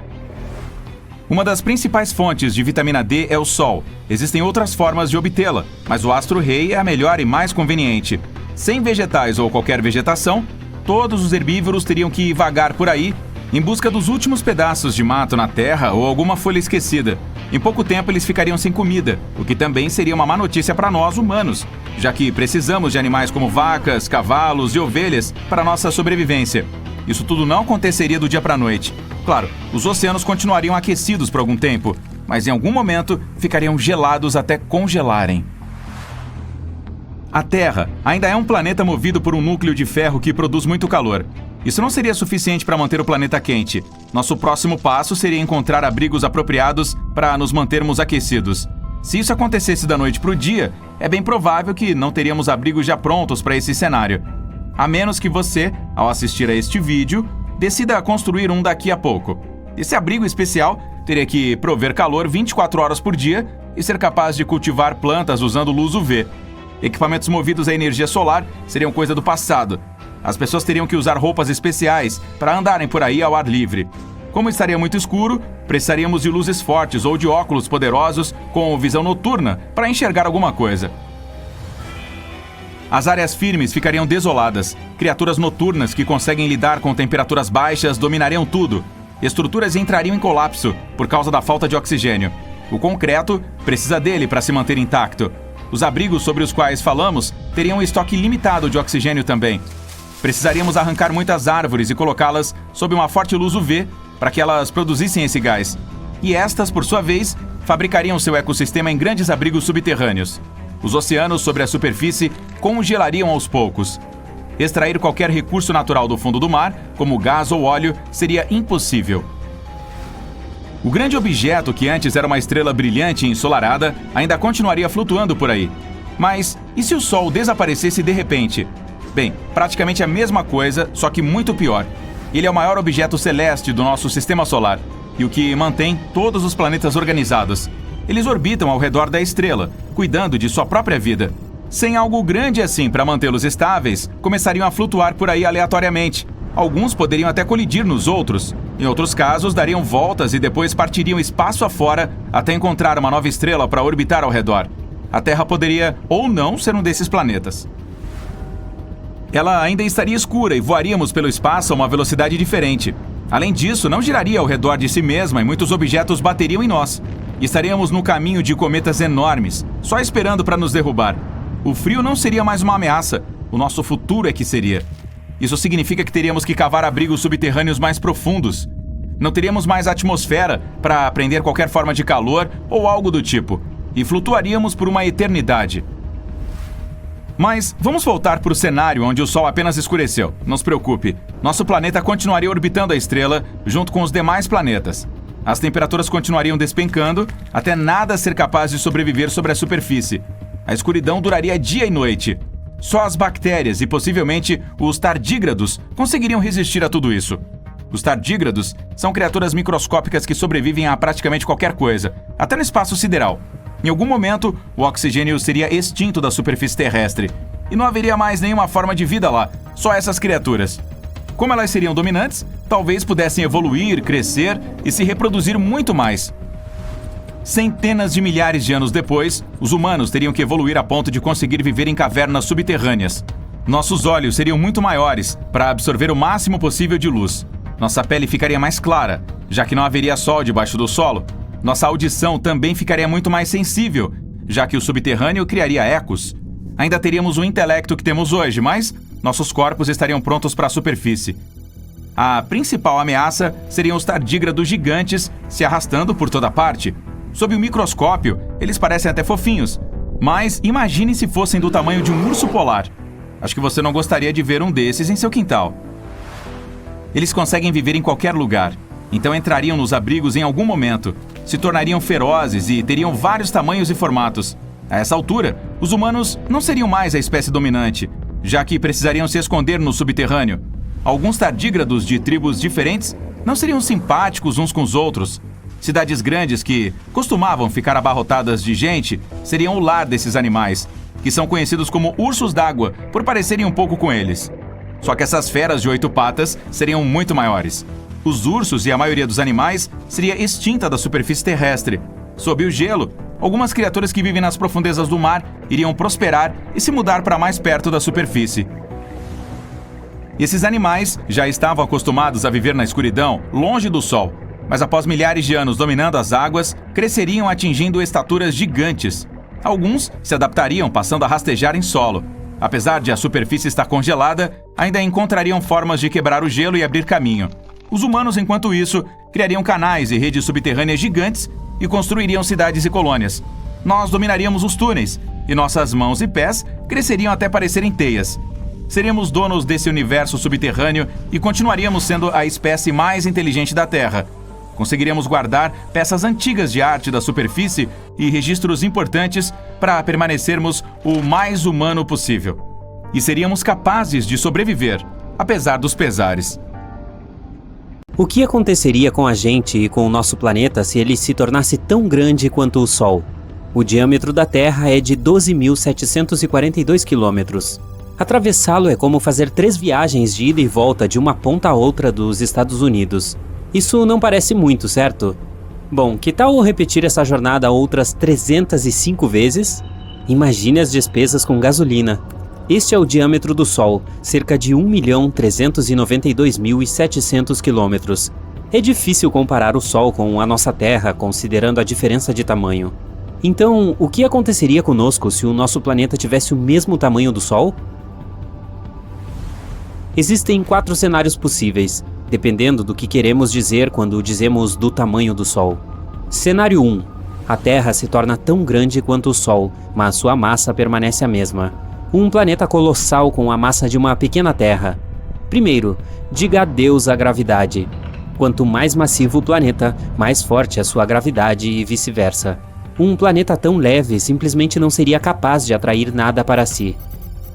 Uma das principais fontes de vitamina D é o Sol. Existem outras formas de obtê-la, mas o astro-rei é a melhor e mais conveniente. Sem vegetais ou qualquer vegetação, todos os herbívoros teriam que vagar por aí em busca dos últimos pedaços de mato na terra ou alguma folha esquecida. Em pouco tempo eles ficariam sem comida, o que também seria uma má notícia para nós humanos, já que precisamos de animais como vacas, cavalos e ovelhas para nossa sobrevivência. Isso tudo não aconteceria do dia para a noite. Claro, os oceanos continuariam aquecidos por algum tempo, mas em algum momento ficariam gelados até congelarem. A Terra ainda é um planeta movido por um núcleo de ferro que produz muito calor. Isso não seria suficiente para manter o planeta quente. Nosso próximo passo seria encontrar abrigos apropriados para nos mantermos aquecidos. Se isso acontecesse da noite para o dia, é bem provável que não teríamos abrigos já prontos para esse cenário. A menos que você, ao assistir a este vídeo, decida construir um daqui a pouco. Esse abrigo especial teria que prover calor 24 horas por dia e ser capaz de cultivar plantas usando luz UV. Equipamentos movidos à energia solar seriam coisa do passado. As pessoas teriam que usar roupas especiais para andarem por aí ao ar livre. Como estaria muito escuro, precisaríamos de luzes fortes ou de óculos poderosos com visão noturna para enxergar alguma coisa. As áreas firmes ficariam desoladas. Criaturas noturnas que conseguem lidar com temperaturas baixas dominariam tudo. Estruturas entrariam em colapso por causa da falta de oxigênio. O concreto precisa dele para se manter intacto. Os abrigos sobre os quais falamos teriam um estoque limitado de oxigênio também. Precisaríamos arrancar muitas árvores e colocá-las sob uma forte luz UV para que elas produzissem esse gás. E estas, por sua vez, fabricariam seu ecossistema em grandes abrigos subterrâneos. Os oceanos sobre a superfície congelariam aos poucos. extrair qualquer recurso natural do fundo do mar, como gás ou óleo, seria impossível. O grande objeto que antes era uma estrela brilhante e ensolarada ainda continuaria flutuando por aí. Mas e se o Sol desaparecesse de repente? Bem, praticamente a mesma coisa, só que muito pior. Ele é o maior objeto celeste do nosso sistema solar e o que mantém todos os planetas organizados. Eles orbitam ao redor da estrela, cuidando de sua própria vida. Sem algo grande assim para mantê-los estáveis, começariam a flutuar por aí aleatoriamente. Alguns poderiam até colidir nos outros. Em outros casos, dariam voltas e depois partiriam espaço afora até encontrar uma nova estrela para orbitar ao redor. A Terra poderia ou não ser um desses planetas. Ela ainda estaria escura e voaríamos pelo espaço a uma velocidade diferente. Além disso, não giraria ao redor de si mesma e muitos objetos bateriam em nós. Estaríamos no caminho de cometas enormes, só esperando para nos derrubar. O frio não seria mais uma ameaça, o nosso futuro é que seria. Isso significa que teríamos que cavar abrigos subterrâneos mais profundos. Não teríamos mais atmosfera para prender qualquer forma de calor ou algo do tipo. E flutuaríamos por uma eternidade. Mas vamos voltar para o cenário onde o Sol apenas escureceu. Não se preocupe, nosso planeta continuaria orbitando a estrela junto com os demais planetas. As temperaturas continuariam despencando até nada ser capaz de sobreviver sobre a superfície. A escuridão duraria dia e noite. Só as bactérias e possivelmente os tardígrados conseguiriam resistir a tudo isso. Os tardígrados são criaturas microscópicas que sobrevivem a praticamente qualquer coisa, até no espaço sideral. Em algum momento, o oxigênio seria extinto da superfície terrestre e não haveria mais nenhuma forma de vida lá, só essas criaturas. Como elas seriam dominantes, talvez pudessem evoluir, crescer e se reproduzir muito mais. Centenas de milhares de anos depois, os humanos teriam que evoluir a ponto de conseguir viver em cavernas subterrâneas. Nossos olhos seriam muito maiores para absorver o máximo possível de luz. Nossa pele ficaria mais clara, já que não haveria sol debaixo do solo. Nossa audição também ficaria muito mais sensível, já que o subterrâneo criaria ecos. Ainda teríamos o intelecto que temos hoje, mas nossos corpos estariam prontos para a superfície. A principal ameaça seriam os tardígrados gigantes se arrastando por toda parte. Sob o microscópio, eles parecem até fofinhos, mas imagine se fossem do tamanho de um urso polar. Acho que você não gostaria de ver um desses em seu quintal. Eles conseguem viver em qualquer lugar, então entrariam nos abrigos em algum momento. Se tornariam ferozes e teriam vários tamanhos e formatos. A essa altura, os humanos não seriam mais a espécie dominante, já que precisariam se esconder no subterrâneo. Alguns tardígrados de tribos diferentes não seriam simpáticos uns com os outros. Cidades grandes que costumavam ficar abarrotadas de gente seriam o lar desses animais, que são conhecidos como ursos d'água por parecerem um pouco com eles. Só que essas feras de 8 patas seriam muito maiores. Os ursos e a maioria dos animais seria extinta da superfície terrestre. Sob o gelo, algumas criaturas que vivem nas profundezas do mar iriam prosperar e se mudar para mais perto da superfície. Esses animais já estavam acostumados a viver na escuridão, longe do sol, mas após milhares de anos dominando as águas, cresceriam atingindo estaturas gigantes. Alguns se adaptariam passando a rastejar em solo. Apesar de a superfície estar congelada, ainda encontrariam formas de quebrar o gelo e abrir caminho. Os humanos, enquanto isso, criariam canais e redes subterrâneas gigantes e construiriam cidades e colônias. Nós dominaríamos os túneis, e nossas mãos e pés cresceriam até parecerem teias. Seríamos donos desse universo subterrâneo e continuaríamos sendo a espécie mais inteligente da Terra. Conseguiríamos guardar peças antigas de arte da superfície e registros importantes para permanecermos o mais humano possível. E seríamos capazes de sobreviver, apesar dos pesares. O que aconteceria com a gente e com o nosso planeta se ele se tornasse tão grande quanto o Sol? O diâmetro da Terra é de 12.742 quilômetros. Atravessá-lo é como fazer 3 viagens de ida e volta de uma ponta a outra dos Estados Unidos. Isso não parece muito, certo? Bom, que tal repetir essa jornada outras 305 vezes? Imagine as despesas com gasolina. Este é o diâmetro do Sol, cerca de 1.392.700 quilômetros. É difícil comparar o Sol com a nossa Terra, considerando a diferença de tamanho. Então, o que aconteceria conosco se o nosso planeta tivesse o mesmo tamanho do Sol? Existem 4 cenários possíveis, dependendo do que queremos dizer quando dizemos do tamanho do Sol. Cenário 1. A Terra se torna tão grande quanto o Sol, mas sua massa permanece a mesma. Um planeta colossal com a massa de uma pequena Terra. Primeiro, diga adeus à gravidade. Quanto mais massivo o planeta, mais forte a sua gravidade e vice-versa. Um planeta tão leve simplesmente não seria capaz de atrair nada para si.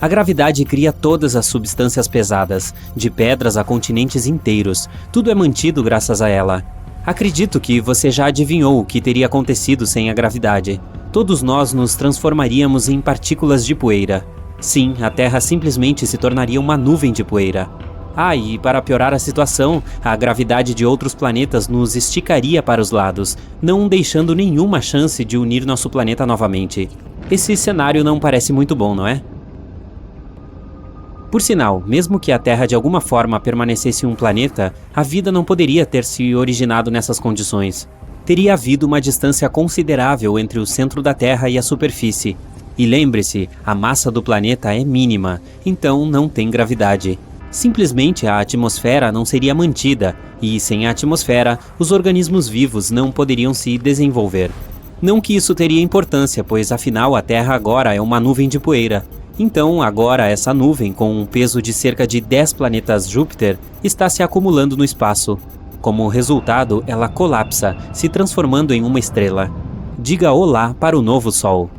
A gravidade cria todas as substâncias pesadas, de pedras a continentes inteiros. Tudo é mantido graças a ela. Acredito que você já adivinhou o que teria acontecido sem a gravidade. Todos nós nos transformaríamos em partículas de poeira. Sim, a Terra simplesmente se tornaria uma nuvem de poeira. E para piorar a situação, a gravidade de outros planetas nos esticaria para os lados, não deixando nenhuma chance de unir nosso planeta novamente. Esse cenário não parece muito bom, não é? Por sinal, mesmo que a Terra de alguma forma permanecesse um planeta, a vida não poderia ter se originado nessas condições. Teria havido uma distância considerável entre o centro da Terra e a superfície. E lembre-se, a massa do planeta é mínima, então não tem gravidade. Simplesmente a atmosfera não seria mantida, e sem a atmosfera, os organismos vivos não poderiam se desenvolver. Não que isso teria importância, pois afinal a Terra agora é uma nuvem de poeira. Então, agora essa nuvem, com um peso de cerca de 10 planetas Júpiter, está se acumulando no espaço. Como resultado, ela colapsa, se transformando em uma estrela. Diga olá para o novo Sol.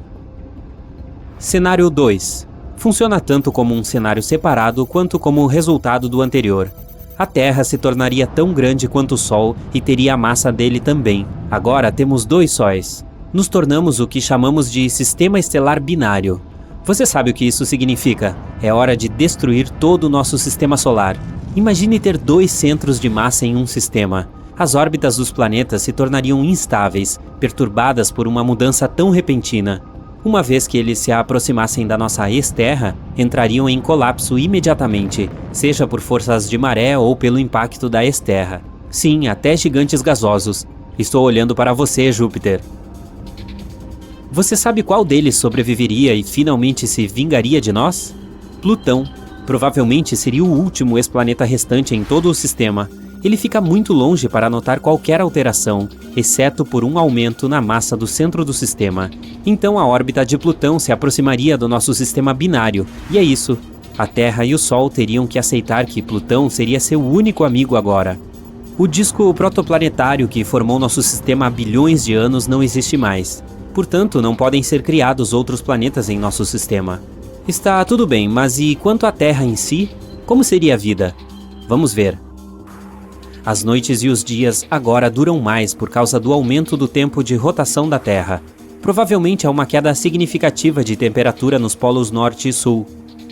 Cenário 2. Funciona tanto como um cenário separado quanto como resultado do anterior. A Terra se tornaria tão grande quanto o Sol e teria a massa dele também. Agora temos 2 sóis. Nos tornamos o que chamamos de sistema estelar binário. Você sabe o que isso significa? É hora de destruir todo o nosso sistema solar. Imagine ter 2 centros de massa em um sistema. As órbitas dos planetas se tornariam instáveis, perturbadas por uma mudança tão repentina. Uma vez que eles se aproximassem da nossa ex-Terra, entrariam em colapso imediatamente, seja por forças de maré ou pelo impacto da ex-Terra. Sim, até gigantes gasosos. Estou olhando para você, Júpiter. Você sabe qual deles sobreviveria e finalmente se vingaria de nós? Plutão. Provavelmente seria o último ex-planeta restante em todo o sistema. Ele fica muito longe para notar qualquer alteração, exceto por um aumento na massa do centro do sistema. Então a órbita de Plutão se aproximaria do nosso sistema binário, e é isso. A Terra e o Sol teriam que aceitar que Plutão seria seu único amigo agora. O disco protoplanetário que formou nosso sistema há bilhões de anos não existe mais. Portanto, não podem ser criados outros planetas em nosso sistema. Está tudo bem, mas e quanto à Terra em si? Como seria a vida? Vamos ver. As noites e os dias agora duram mais por causa do aumento do tempo de rotação da Terra. Provavelmente há uma queda significativa de temperatura nos polos norte e sul.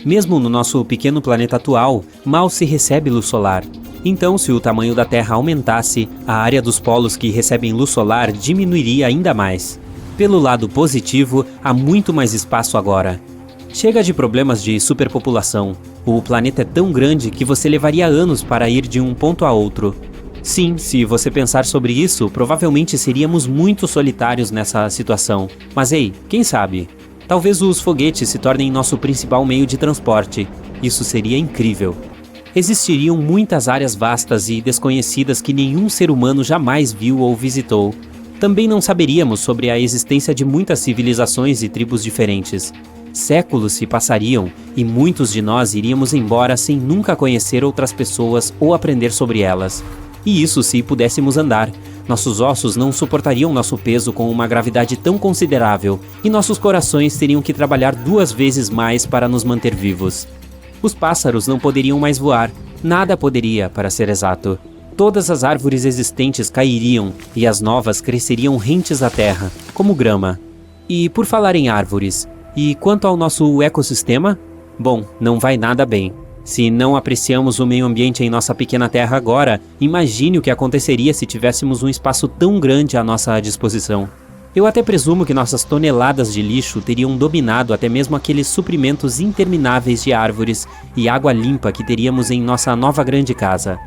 Mesmo no nosso pequeno planeta atual, mal se recebe luz solar. Então, se o tamanho da Terra aumentasse, a área dos polos que recebem luz solar diminuiria ainda mais. Pelo lado positivo, há muito mais espaço agora. Chega de problemas de superpopulação. O planeta é tão grande que você levaria anos para ir de um ponto a outro. Sim, se você pensar sobre isso, provavelmente seríamos muito solitários nessa situação. Mas ei, quem sabe? Talvez os foguetes se tornem nosso principal meio de transporte. Isso seria incrível. Existiriam muitas áreas vastas e desconhecidas que nenhum ser humano jamais viu ou visitou. Também não saberíamos sobre a existência de muitas civilizações e tribos diferentes. Séculos se passariam e muitos de nós iríamos embora sem nunca conhecer outras pessoas ou aprender sobre elas. E isso se pudéssemos andar. Nossos ossos não suportariam nosso peso com uma gravidade tão considerável e nossos corações teriam que trabalhar 2 vezes mais para nos manter vivos. Os pássaros não poderiam mais voar. Nada poderia, para ser exato. Todas as árvores existentes cairiam e as novas cresceriam rentes à terra, como grama. E por falar em árvores, e quanto ao nosso ecossistema? Bom, não vai nada bem. Se não apreciamos o meio ambiente em nossa pequena terra agora, imagine o que aconteceria se tivéssemos um espaço tão grande à nossa disposição. Eu até presumo que nossas toneladas de lixo teriam dominado até mesmo aqueles suprimentos intermináveis de árvores e água limpa que teríamos em nossa nova grande casa.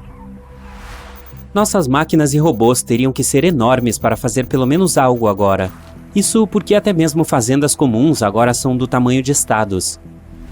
Nossas máquinas e robôs teriam que ser enormes para fazer pelo menos algo agora. Isso porque até mesmo fazendas comuns agora são do tamanho de estados.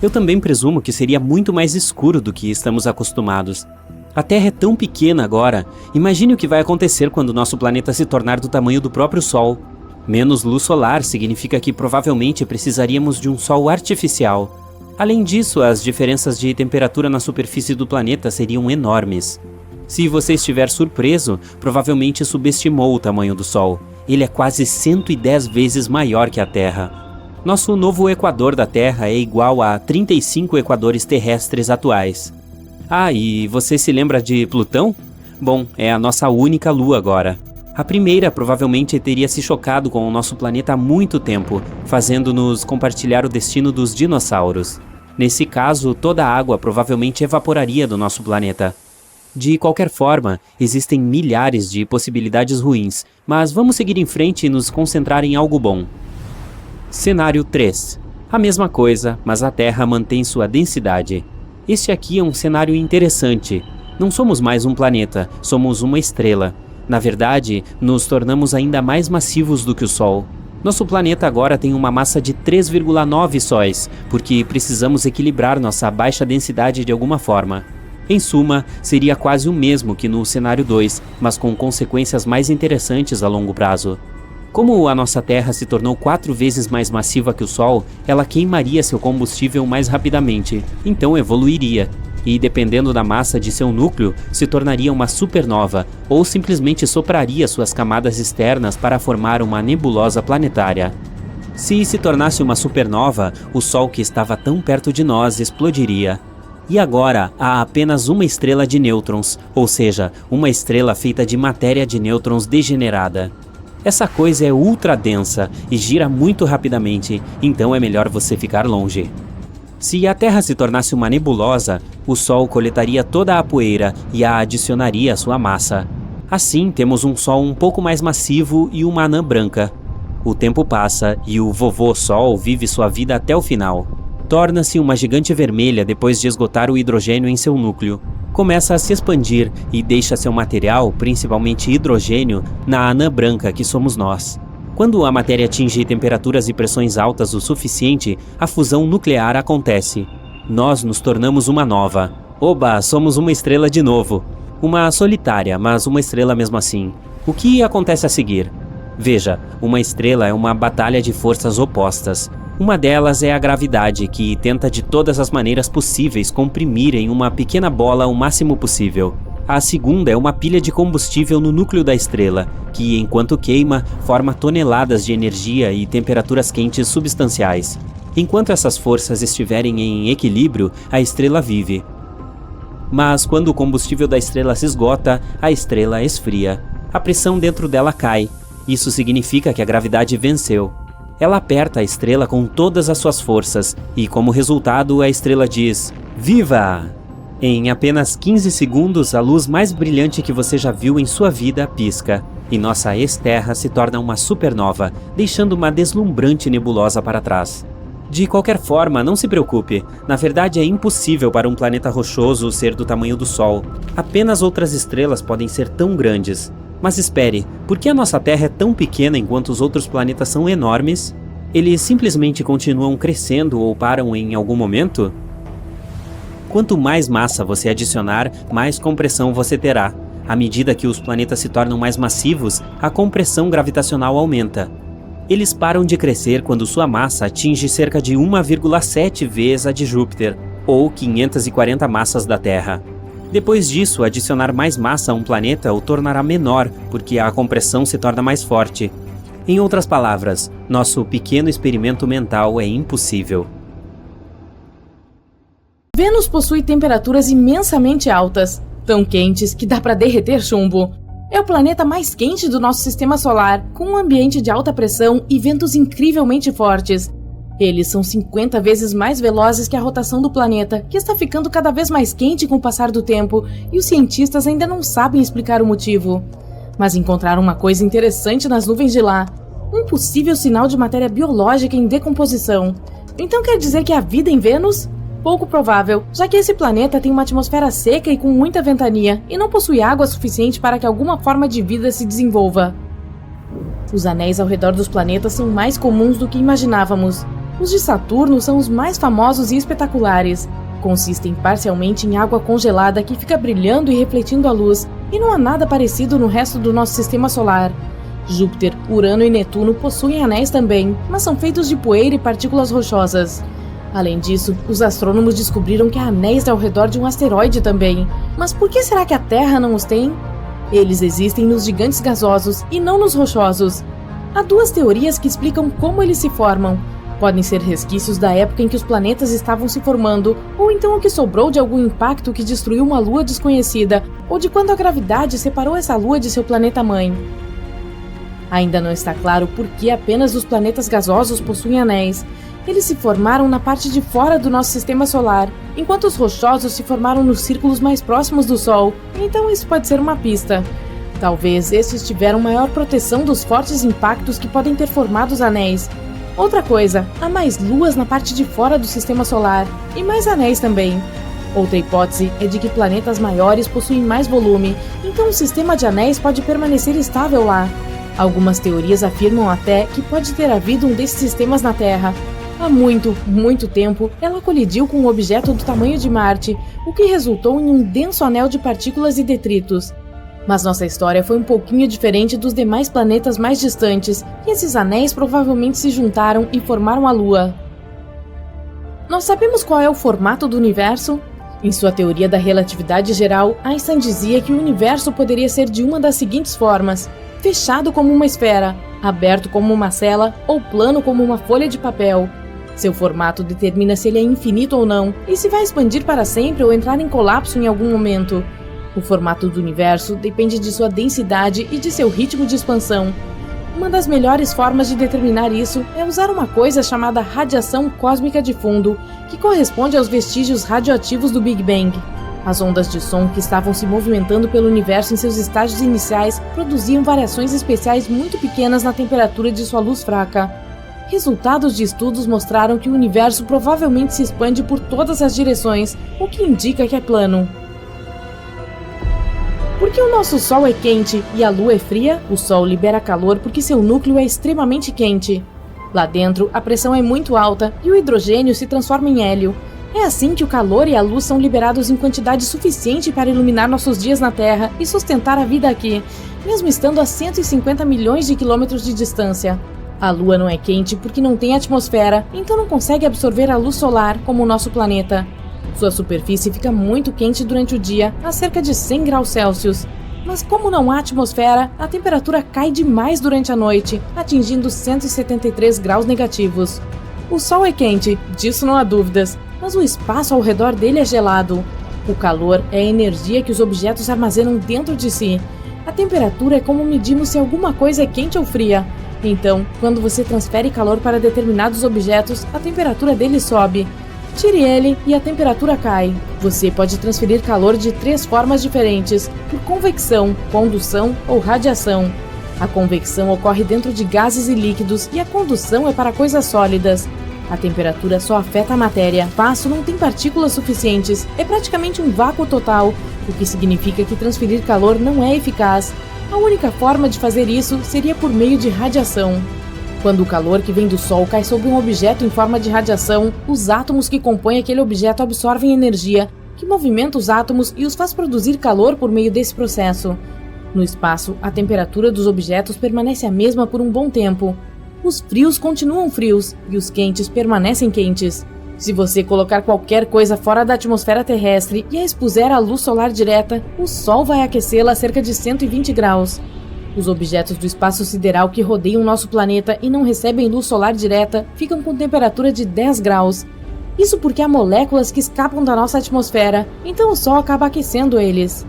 Eu também presumo que seria muito mais escuro do que estamos acostumados. A Terra é tão pequena agora, imagine o que vai acontecer quando nosso planeta se tornar do tamanho do próprio Sol. Menos luz solar significa que provavelmente precisaríamos de um Sol artificial. Além disso, as diferenças de temperatura na superfície do planeta seriam enormes. Se você estiver surpreso, provavelmente subestimou o tamanho do Sol. Ele é quase 110 vezes maior que a Terra. Nosso novo equador da Terra é igual a 35 equadores terrestres atuais. Ah, e você se lembra de Plutão? Bom, é a nossa única lua agora. A primeira provavelmente teria se chocado com o nosso planeta há muito tempo, fazendo-nos compartilhar o destino dos dinossauros. Nesse caso, toda a água provavelmente evaporaria do nosso planeta. De qualquer forma, existem milhares de possibilidades ruins, mas vamos seguir em frente e nos concentrar em algo bom. Cenário 3. A mesma coisa, mas a Terra mantém sua densidade. Este aqui é um cenário interessante. Não somos mais um planeta, somos uma estrela. Na verdade, nos tornamos ainda mais massivos do que o Sol. Nosso planeta agora tem uma massa de 3,9 sóis, porque precisamos equilibrar nossa baixa densidade de alguma forma. Em suma, seria quase o mesmo que no cenário 2, mas com consequências mais interessantes a longo prazo. Como a nossa Terra se tornou 4 vezes mais massiva que o Sol, ela queimaria seu combustível mais rapidamente, então evoluiria. E dependendo da massa de seu núcleo, se tornaria uma supernova, ou simplesmente sopraria suas camadas externas para formar uma nebulosa planetária. Se tornasse uma supernova, o Sol que estava tão perto de nós explodiria. E agora, há apenas uma estrela de nêutrons, ou seja, uma estrela feita de matéria de nêutrons degenerada. Essa coisa é ultra densa e gira muito rapidamente, então é melhor você ficar longe. Se a Terra se tornasse uma nebulosa, o Sol coletaria toda a poeira e a adicionaria à sua massa. Assim, temos um Sol um pouco mais massivo e uma anã branca. O tempo passa e o vovô Sol vive sua vida até o final. Torna-se uma gigante vermelha depois de esgotar o hidrogênio em seu núcleo. Começa a se expandir e deixa seu material, principalmente hidrogênio, na anã branca que somos nós. Quando a matéria atinge temperaturas e pressões altas o suficiente, a fusão nuclear acontece. Nós nos tornamos uma nova. Oba, somos uma estrela de novo. Uma solitária, mas uma estrela mesmo assim. O que acontece a seguir? Veja, uma estrela é uma batalha de forças opostas. Uma delas é a gravidade, que tenta de todas as maneiras possíveis comprimir em uma pequena bola o máximo possível. A segunda é uma pilha de combustível no núcleo da estrela, que, enquanto queima, forma toneladas de energia e temperaturas quentes substanciais. Enquanto essas forças estiverem em equilíbrio, a estrela vive. Mas quando o combustível da estrela se esgota, a estrela esfria. A pressão dentro dela cai. Isso significa que a gravidade venceu. Ela aperta a estrela com todas as suas forças e, como resultado, a estrela diz: "Viva!". Em apenas 15 segundos, a luz mais brilhante que você já viu em sua vida pisca, e nossa ex-Terra se torna uma supernova, deixando uma deslumbrante nebulosa para trás. De qualquer forma, não se preocupe. Na verdade, é impossível para um planeta rochoso ser do tamanho do Sol. Apenas outras estrelas podem ser tão grandes. Mas espere, por que a nossa Terra é tão pequena enquanto os outros planetas são enormes? Eles simplesmente continuam crescendo ou param em algum momento? Quanto mais massa você adicionar, mais compressão você terá. À medida que os planetas se tornam mais massivos, a compressão gravitacional aumenta. Eles param de crescer quando sua massa atinge cerca de 1,7 vezes a de Júpiter, ou 540 massas da Terra. Depois disso, adicionar mais massa a um planeta o tornará menor, porque a compressão se torna mais forte. Em outras palavras, nosso pequeno experimento mental é impossível. Vênus possui temperaturas imensamente altas, tão quentes que dá para derreter chumbo. É o planeta mais quente do nosso sistema solar, com um ambiente de alta pressão e ventos incrivelmente fortes. Eles são 50 vezes mais velozes que a rotação do planeta, que está ficando cada vez mais quente com o passar do tempo, e os cientistas ainda não sabem explicar o motivo. Mas encontraram uma coisa interessante nas nuvens de lá: um possível sinal de matéria biológica em decomposição. Então quer dizer que há vida em Vênus? Pouco provável, já que esse planeta tem uma atmosfera seca e com muita ventania, e não possui água suficiente para que alguma forma de vida se desenvolva. Os anéis ao redor dos planetas são mais comuns do que imaginávamos. Os de Saturno são os mais famosos e espetaculares. Consistem parcialmente em água congelada que fica brilhando e refletindo a luz, e não há nada parecido no resto do nosso sistema solar. Júpiter, Urano e Netuno possuem anéis também, mas são feitos de poeira e partículas rochosas. Além disso, os astrônomos descobriram que há anéis ao redor de um asteroide também. Mas por que será que a Terra não os tem? Eles existem nos gigantes gasosos e não nos rochosos. Há duas teorias que explicam como eles se formam. Podem ser resquícios da época em que os planetas estavam se formando, ou então o que sobrou de algum impacto que destruiu uma lua desconhecida, ou de quando a gravidade separou essa lua de seu planeta-mãe. Ainda não está claro por que apenas os planetas gasosos possuem anéis. Eles se formaram na parte de fora do nosso sistema solar, enquanto os rochosos se formaram nos círculos mais próximos do Sol, então isso pode ser uma pista. Talvez estes tiveram maior proteção dos fortes impactos que podem ter formado os anéis. Outra coisa, há mais luas na parte de fora do sistema solar, e mais anéis também. Outra hipótese é de que planetas maiores possuem mais volume, então o sistema de anéis pode permanecer estável lá. Algumas teorias afirmam até que pode ter havido um desses sistemas na Terra. Há muito tempo, ela colidiu com um objeto do tamanho de Marte, o que resultou em um denso anel de partículas e detritos. Mas nossa história foi um pouquinho diferente dos demais planetas mais distantes, e esses anéis provavelmente se juntaram e formaram a Lua. Nós sabemos qual é o formato do universo? Em sua teoria da relatividade geral, Einstein dizia que o universo poderia ser de uma das seguintes formas: fechado como uma esfera, aberto como uma cela ou plano como uma folha de papel. Seu formato determina se ele é infinito ou não, e se vai expandir para sempre ou entrar em colapso em algum momento. O formato do universo depende de sua densidade e de seu ritmo de expansão. Uma das melhores formas de determinar isso é usar uma coisa chamada radiação cósmica de fundo, que corresponde aos vestígios radioativos do Big Bang. As ondas de som que estavam se movimentando pelo universo em seus estágios iniciais produziam variações especiais muito pequenas na temperatura de sua luz fraca. Resultados de estudos mostraram que o universo provavelmente se expande por todas as direções, o que indica que é plano. Porque o nosso Sol é quente e a Lua é fria, o Sol libera calor porque seu núcleo é extremamente quente. Lá dentro, a pressão é muito alta e o hidrogênio se transforma em hélio. É assim que o calor e a luz são liberados em quantidade suficiente para iluminar nossos dias na Terra e sustentar a vida aqui, mesmo estando a 150 milhões de quilômetros de distância. A Lua não é quente porque não tem atmosfera, então não consegue absorver a luz solar como o nosso planeta. Sua superfície fica muito quente durante o dia, a cerca de 100 graus Celsius. Mas como não há atmosfera, a temperatura cai demais durante a noite, atingindo 173 graus negativos. O Sol é quente, disso não há dúvidas, mas o espaço ao redor dele é gelado. O calor é a energia que os objetos armazenam dentro de si. A temperatura é como medimos se alguma coisa é quente ou fria. Então, quando você transfere calor para determinados objetos, a temperatura dele sobe. Tire ele e a temperatura cai. Você pode transferir calor de 3 formas diferentes: por convecção, condução ou radiação. A convecção ocorre dentro de gases e líquidos e a condução é para coisas sólidas. A temperatura só afeta a matéria. O espaço não tem partículas suficientes, é praticamente um vácuo total, o que significa que transferir calor não é eficaz. A única forma de fazer isso seria por meio de radiação. Quando o calor que vem do Sol cai sobre um objeto em forma de radiação, os átomos que compõem aquele objeto absorvem energia, que movimenta os átomos e os faz produzir calor por meio desse processo. No espaço, a temperatura dos objetos permanece a mesma por um bom tempo. Os frios continuam frios e os quentes permanecem quentes. Se você colocar qualquer coisa fora da atmosfera terrestre e a expuser à luz solar direta, o Sol vai aquecê-la a cerca de 120 graus. Os objetos do espaço sideral que rodeiam nosso planeta e não recebem luz solar direta ficam com temperatura de 10 graus. Isso porque há moléculas que escapam da nossa atmosfera, então o Sol acaba aquecendo eles.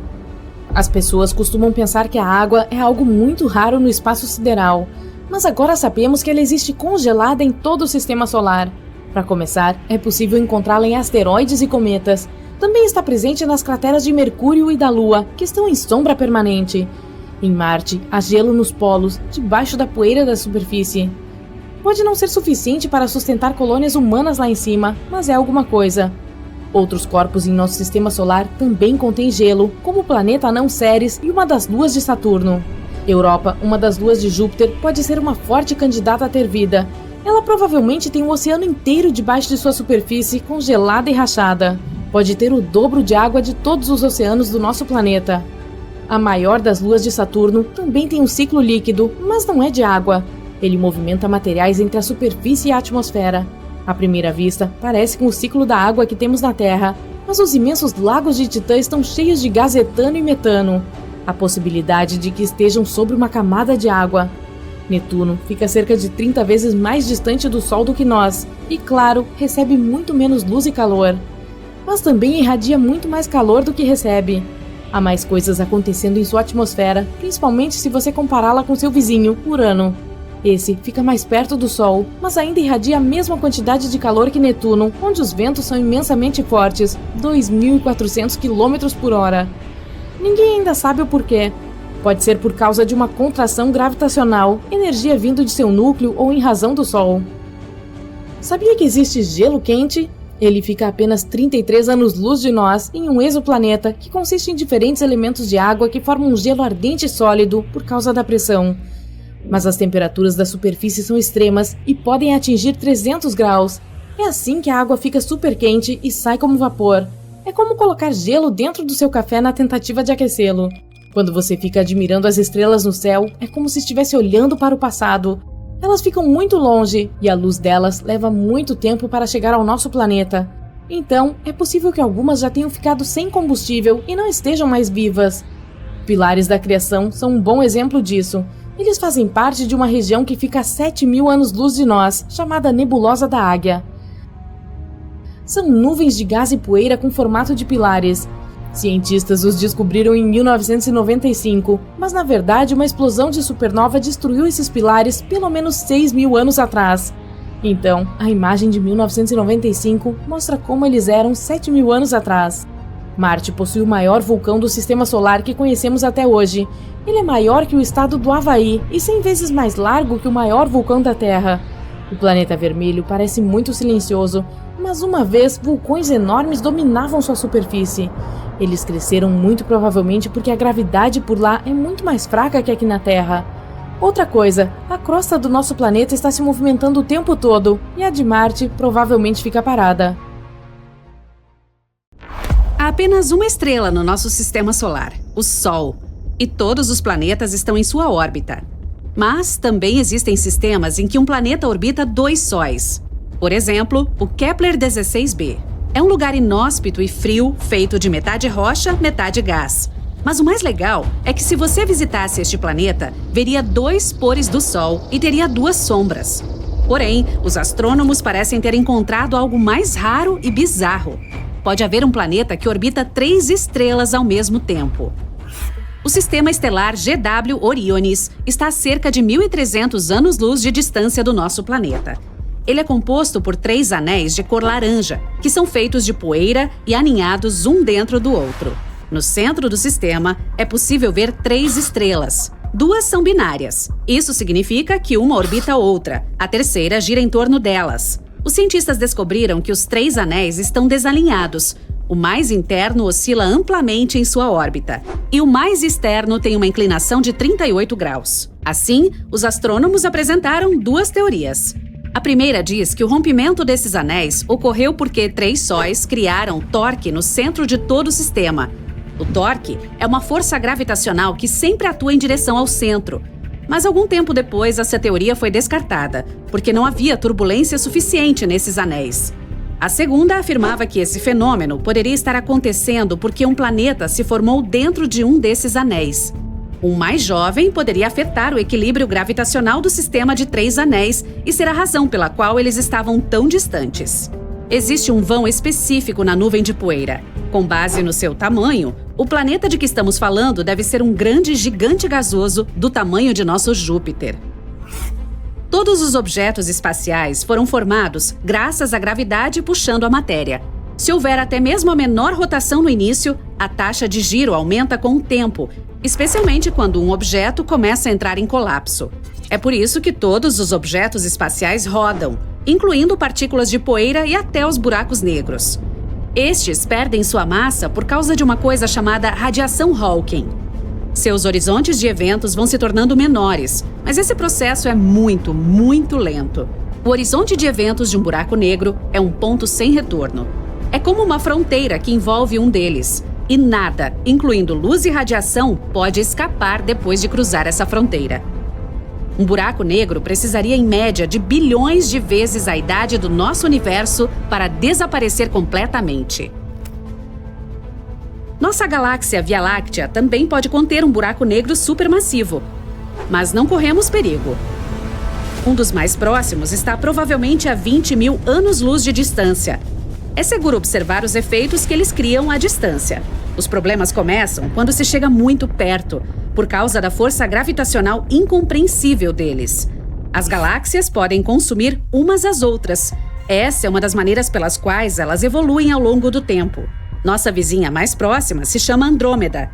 As pessoas costumam pensar que a água é algo muito raro no espaço sideral, mas agora sabemos que ela existe congelada em todo o sistema solar. Para começar, é possível encontrá-la em asteroides e cometas. Também está presente nas crateras de Mercúrio e da Lua, que estão em sombra permanente. Em Marte, há gelo nos polos, debaixo da poeira da superfície. Pode não ser suficiente para sustentar colônias humanas lá em cima, mas é alguma coisa. Outros corpos em nosso sistema solar também contêm gelo, como o planeta anão Ceres e uma das luas de Saturno. Europa, uma das luas de Júpiter, pode ser uma forte candidata a ter vida. Ela provavelmente tem um oceano inteiro debaixo de sua superfície, congelada e rachada. Pode ter o dobro de água de todos os oceanos do nosso planeta. A maior das luas de Saturno também tem um ciclo líquido, mas não é de água. Ele movimenta materiais entre a superfície e a atmosfera. À primeira vista, parece com o ciclo da água que temos na Terra, mas os imensos lagos de Titã estão cheios de gás etano e metano. A possibilidade de que estejam sobre uma camada de água. Netuno fica cerca de 30 vezes mais distante do Sol do que nós, e claro, recebe muito menos luz e calor. Mas também irradia muito mais calor do que recebe. Há mais coisas acontecendo em sua atmosfera, principalmente se você compará-la com seu vizinho, Urano. Esse fica mais perto do Sol, mas ainda irradia a mesma quantidade de calor que Netuno, onde os ventos são imensamente fortes, 2.400 km por hora. Ninguém ainda sabe o porquê. Pode ser por causa de uma contração gravitacional, energia vindo de seu núcleo ou em razão do Sol. Sabia que existe gelo quente? Ele fica a apenas 33 anos-luz de nós em um exoplaneta que consiste em diferentes elementos de água que formam um gelo ardente e sólido por causa da pressão. Mas as temperaturas da superfície são extremas e podem atingir 300 graus. É assim que a água fica super quente e sai como vapor. É como colocar gelo dentro do seu café na tentativa de aquecê-lo. Quando você fica admirando as estrelas no céu, é como se estivesse olhando para o passado. Elas ficam muito longe e a luz delas leva muito tempo para chegar ao nosso planeta. Então, é possível que algumas já tenham ficado sem combustível e não estejam mais vivas. Pilares da criação são um bom exemplo disso. Eles fazem parte de uma região que fica a 7.000 anos-luz de nós, chamada Nebulosa da Águia. São nuvens de gás e poeira com formato de pilares. Cientistas os descobriram em 1995, mas na verdade uma explosão de supernova destruiu esses pilares pelo menos 6.000 anos atrás. Então, a imagem de 1995 mostra como eles eram 7.000 anos atrás. Marte possui o maior vulcão do sistema solar que conhecemos até hoje. Ele é maior que o estado do Havaí e 100 vezes mais largo que o maior vulcão da Terra. O planeta vermelho parece muito silencioso, mas uma vez vulcões enormes dominavam sua superfície. Eles cresceram muito provavelmente porque a gravidade por lá é muito mais fraca que aqui na Terra. Outra coisa, a crosta do nosso planeta está se movimentando o tempo todo e a de Marte provavelmente fica parada. Há apenas uma estrela no nosso sistema solar, o Sol, e todos os planetas estão em sua órbita. Mas também existem sistemas em que um planeta orbita 2 sóis. Por exemplo, o Kepler-16b. É um lugar inóspito e frio, feito de metade rocha, metade gás. Mas o mais legal é que se você visitasse este planeta, veria 2 pores do Sol e teria 2 sombras. Porém, os astrônomos parecem ter encontrado algo mais raro e bizarro. Pode haver um planeta que orbita 3 estrelas ao mesmo tempo. O sistema estelar GW Orionis está a cerca de 1.300 anos-luz de distância do nosso planeta. Ele é composto por 3 anéis de cor laranja, que são feitos de poeira e aninhados um dentro do outro. No centro do sistema, é possível ver 3 estrelas. 2 são binárias. Isso significa que uma orbita a outra. A terceira gira em torno delas. Os cientistas descobriram que os 3 anéis estão desalinhados. O mais interno oscila amplamente em sua órbita, e o mais externo tem uma inclinação de 38 graus. Assim, os astrônomos apresentaram 2 teorias. A primeira diz que o rompimento desses anéis ocorreu porque 3 sóis criaram torque no centro de todo o sistema. O torque é uma força gravitacional que sempre atua em direção ao centro. Mas algum tempo depois, essa teoria foi descartada, porque não havia turbulência suficiente nesses anéis. A segunda afirmava que esse fenômeno poderia estar acontecendo porque um planeta se formou dentro de um desses anéis. Um mais jovem poderia afetar o equilíbrio gravitacional do sistema de 3 anéis e ser a razão pela qual eles estavam tão distantes. Existe um vão específico na nuvem de poeira. Com base no seu tamanho, o planeta de que estamos falando deve ser um grande gigante gasoso do tamanho de nosso Júpiter. Todos os objetos espaciais foram formados graças à gravidade puxando a matéria. Se houver até mesmo a menor rotação no início, a taxa de giro aumenta com o tempo, especialmente quando um objeto começa a entrar em colapso. É por isso que todos os objetos espaciais rodam, incluindo partículas de poeira e até os buracos negros. Estes perdem sua massa por causa de uma coisa chamada radiação Hawking. Seus horizontes de eventos vão se tornando menores, mas esse processo é muito, muito lento. O horizonte de eventos de um buraco negro é um ponto sem retorno. É como uma fronteira que envolve um deles, e nada, incluindo luz e radiação, pode escapar depois de cruzar essa fronteira. Um buraco negro precisaria em média de bilhões de vezes a idade do nosso universo para desaparecer completamente. Nossa galáxia Via Láctea também pode conter um buraco negro supermassivo, mas não corremos perigo. Um dos mais próximos está provavelmente a 20 mil anos-luz de distância. É seguro observar os efeitos que eles criam à distância. Os problemas começam quando se chega muito perto, por causa da força gravitacional incompreensível deles. As galáxias podem consumir umas às outras. Essa é uma das maneiras pelas quais elas evoluem ao longo do tempo. Nossa vizinha mais próxima se chama Andrômeda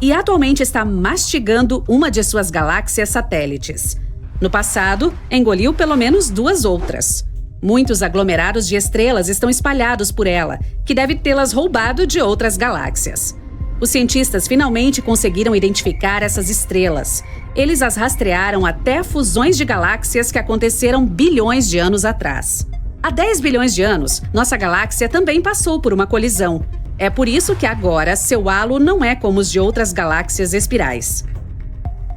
e atualmente está mastigando uma de suas galáxias satélites. No passado, engoliu pelo menos 2 outras. Muitos aglomerados de estrelas estão espalhados por ela, que deve tê-las roubado de outras galáxias. Os cientistas finalmente conseguiram identificar essas estrelas. Eles as rastrearam até fusões de galáxias que aconteceram bilhões de anos atrás. Há 10 bilhões de anos, nossa galáxia também passou por uma colisão. É por isso que agora seu halo não é como os de outras galáxias espirais.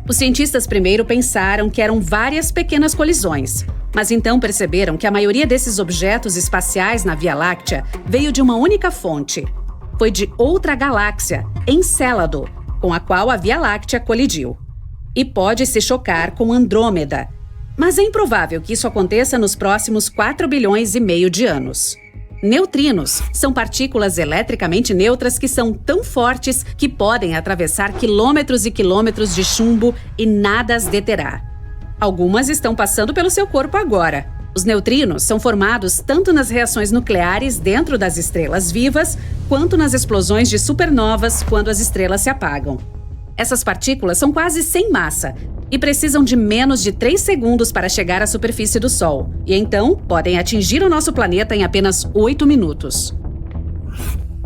Os cientistas primeiro pensaram que eram várias pequenas colisões, mas então perceberam que a maioria desses objetos espaciais na Via Láctea veio de uma única fonte. Foi de outra galáxia, Encélado, com a qual a Via Láctea colidiu. E pode se chocar com Andrômeda. Mas é improvável que isso aconteça nos próximos 4 bilhões e meio de anos. Neutrinos são partículas eletricamente neutras que são tão fortes que podem atravessar quilômetros e quilômetros de chumbo e nada as deterá. Algumas estão passando pelo seu corpo agora. Os neutrinos são formados tanto nas reações nucleares dentro das estrelas vivas, quanto nas explosões de supernovas quando as estrelas se apagam. Essas partículas são quase sem massa e precisam de menos de 3 segundos para chegar à superfície do Sol, e então podem atingir o nosso planeta em apenas 8 minutos.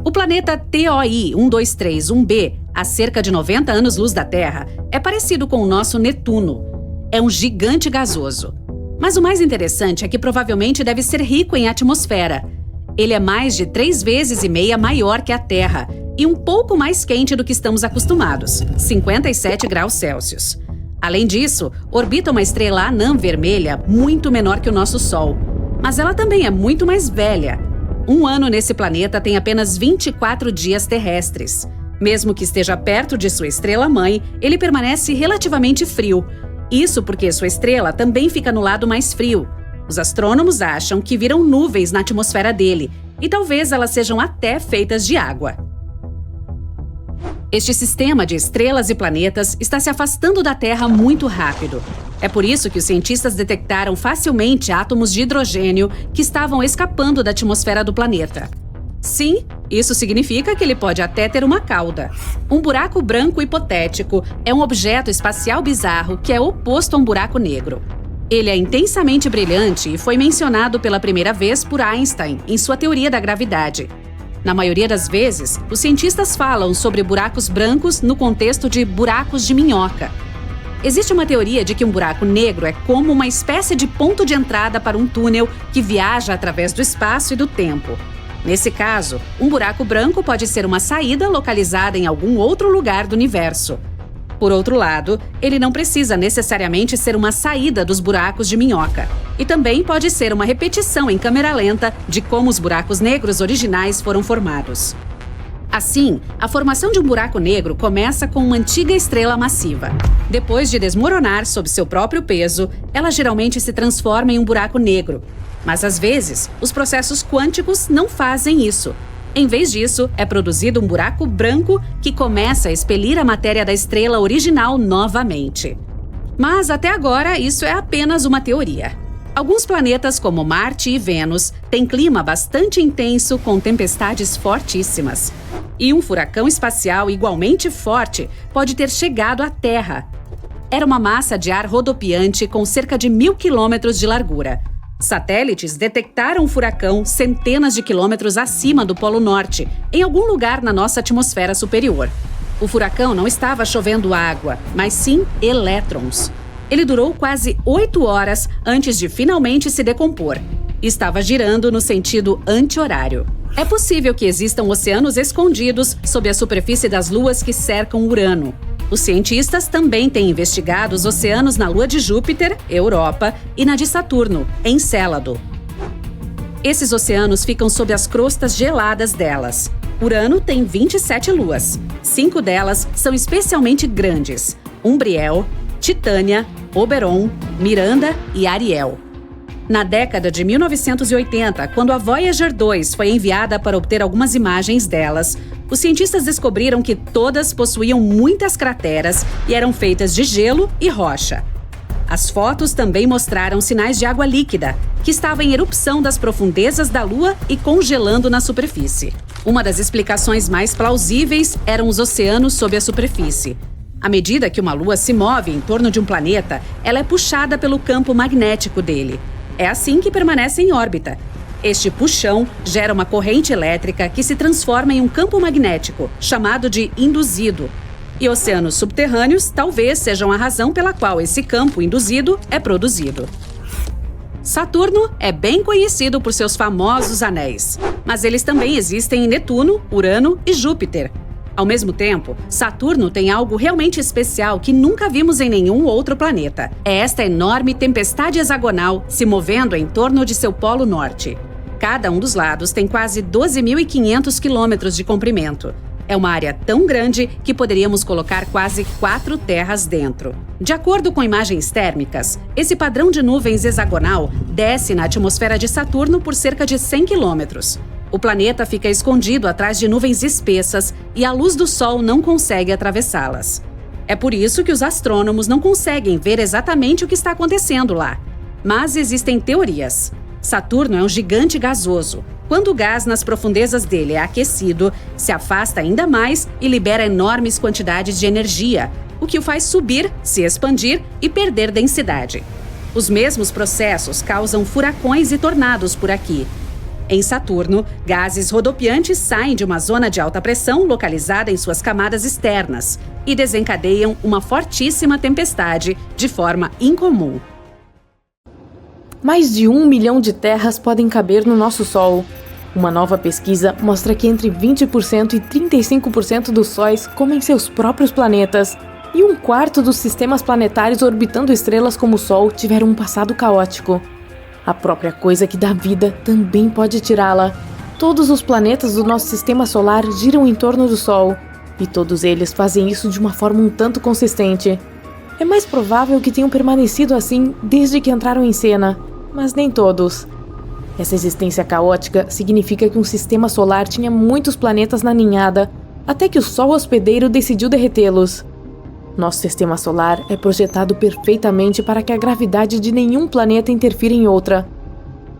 O planeta TOI 1231b, a cerca de 90 anos-luz da Terra, é parecido com o nosso Netuno. É um gigante gasoso. Mas o mais interessante é que provavelmente deve ser rico em atmosfera. Ele é mais de 3,5 vezes maior que a Terra e um pouco mais quente do que estamos acostumados, 57 graus Celsius. Além disso, orbita uma estrela anã vermelha muito menor que o nosso Sol. Mas ela também é muito mais velha. Um ano nesse planeta tem apenas 24 dias terrestres. Mesmo que esteja perto de sua estrela-mãe, ele permanece relativamente frio. Isso porque sua estrela também fica no lado mais frio. Os astrônomos acham que viram nuvens na atmosfera dele, e talvez elas sejam até feitas de água. Este sistema de estrelas e planetas está se afastando da Terra muito rápido. É por isso que os cientistas detectaram facilmente átomos de hidrogênio que estavam escapando da atmosfera do planeta. Sim, isso significa que ele pode até ter uma cauda. Um buraco branco hipotético é um objeto espacial bizarro que é oposto a um buraco negro. Ele é intensamente brilhante e foi mencionado pela primeira vez por Einstein em sua teoria da gravidade. Na maioria das vezes, os cientistas falam sobre buracos brancos no contexto de buracos de minhoca. Existe uma teoria de que um buraco negro é como uma espécie de ponto de entrada para um túnel que viaja através do espaço e do tempo. Nesse caso, um buraco branco pode ser uma saída localizada em algum outro lugar do universo. Por outro lado, ele não precisa necessariamente ser uma saída dos buracos de minhoca. E também pode ser uma repetição em câmera lenta de como os buracos negros originais foram formados. Assim, a formação de um buraco negro começa com uma antiga estrela massiva. Depois de desmoronar sob seu próprio peso, ela geralmente se transforma em um buraco negro. Mas às vezes, os processos quânticos não fazem isso. Em vez disso, é produzido um buraco branco que começa a expelir a matéria da estrela original novamente. Mas até agora, isso é apenas uma teoria. Alguns planetas, como Marte e Vênus, têm clima bastante intenso com tempestades fortíssimas. E um furacão espacial igualmente forte pode ter chegado à Terra. Era uma massa de ar rodopiante com cerca de 1.000 quilômetros de largura. Satélites detectaram o furacão centenas de quilômetros acima do Polo Norte, em algum lugar na nossa atmosfera superior. O furacão não estava chovendo água, mas sim elétrons. Ele durou quase 8 horas antes de finalmente se decompor. Estava girando no sentido anti-horário. É possível que existam oceanos escondidos sob a superfície das luas que cercam Urano. Os cientistas também têm investigado os oceanos na Lua de Júpiter, Europa, e na de Saturno, Encélado. Esses oceanos ficam sob as crostas geladas delas. Urano tem 27 luas. 5 delas são especialmente grandes: Umbriel, Titânia, Oberon, Miranda e Ariel. Na década de 1980, quando a Voyager 2 foi enviada para obter algumas imagens delas, os cientistas descobriram que todas possuíam muitas crateras e eram feitas de gelo e rocha. As fotos também mostraram sinais de água líquida, que estava em erupção das profundezas da Lua e congelando na superfície. Uma das explicações mais plausíveis eram os oceanos sob a superfície. À medida que uma Lua se move em torno de um planeta, ela é puxada pelo campo magnético dele. É assim que permanece em órbita. Este puxão gera uma corrente elétrica que se transforma em um campo magnético, chamado de induzido. E oceanos subterrâneos talvez sejam a razão pela qual esse campo induzido é produzido. Saturno é bem conhecido por seus famosos anéis, mas eles também existem em Netuno, Urano e Júpiter. Ao mesmo tempo, Saturno tem algo realmente especial que nunca vimos em nenhum outro planeta. É esta enorme tempestade hexagonal se movendo em torno de seu polo norte. Cada um dos lados tem quase 12.500 quilômetros de comprimento. É uma área tão grande que poderíamos colocar quase 4 terras dentro. De acordo com imagens térmicas, esse padrão de nuvens hexagonal desce na atmosfera de Saturno por cerca de 100 quilômetros. O planeta fica escondido atrás de nuvens espessas e a luz do Sol não consegue atravessá-las. É por isso que os astrônomos não conseguem ver exatamente o que está acontecendo lá. Mas existem teorias. Saturno é um gigante gasoso. Quando o gás nas profundezas dele é aquecido, se afasta ainda mais e libera enormes quantidades de energia, o que o faz subir, se expandir e perder densidade. Os mesmos processos causam furacões e tornados por aqui. Em Saturno, gases rodopiantes saem de uma zona de alta pressão localizada em suas camadas externas e desencadeiam uma fortíssima tempestade de forma incomum. Mais de 1 milhão de terras podem caber no nosso Sol. Uma nova pesquisa mostra que entre 20% e 35% dos sóis comem seus próprios planetas, e 1/4 dos sistemas planetários orbitando estrelas como o Sol tiveram um passado caótico. A própria coisa que dá vida também pode tirá-la. Todos os planetas do nosso sistema solar giram em torno do Sol, e todos eles fazem isso de uma forma um tanto consistente. É mais provável que tenham permanecido assim desde que entraram em cena, mas nem todos. Essa existência caótica significa que um sistema solar tinha muitos planetas na ninhada, até que o Sol hospedeiro decidiu derretê-los. Nosso sistema solar é projetado perfeitamente para que a gravidade de nenhum planeta interfira em outra.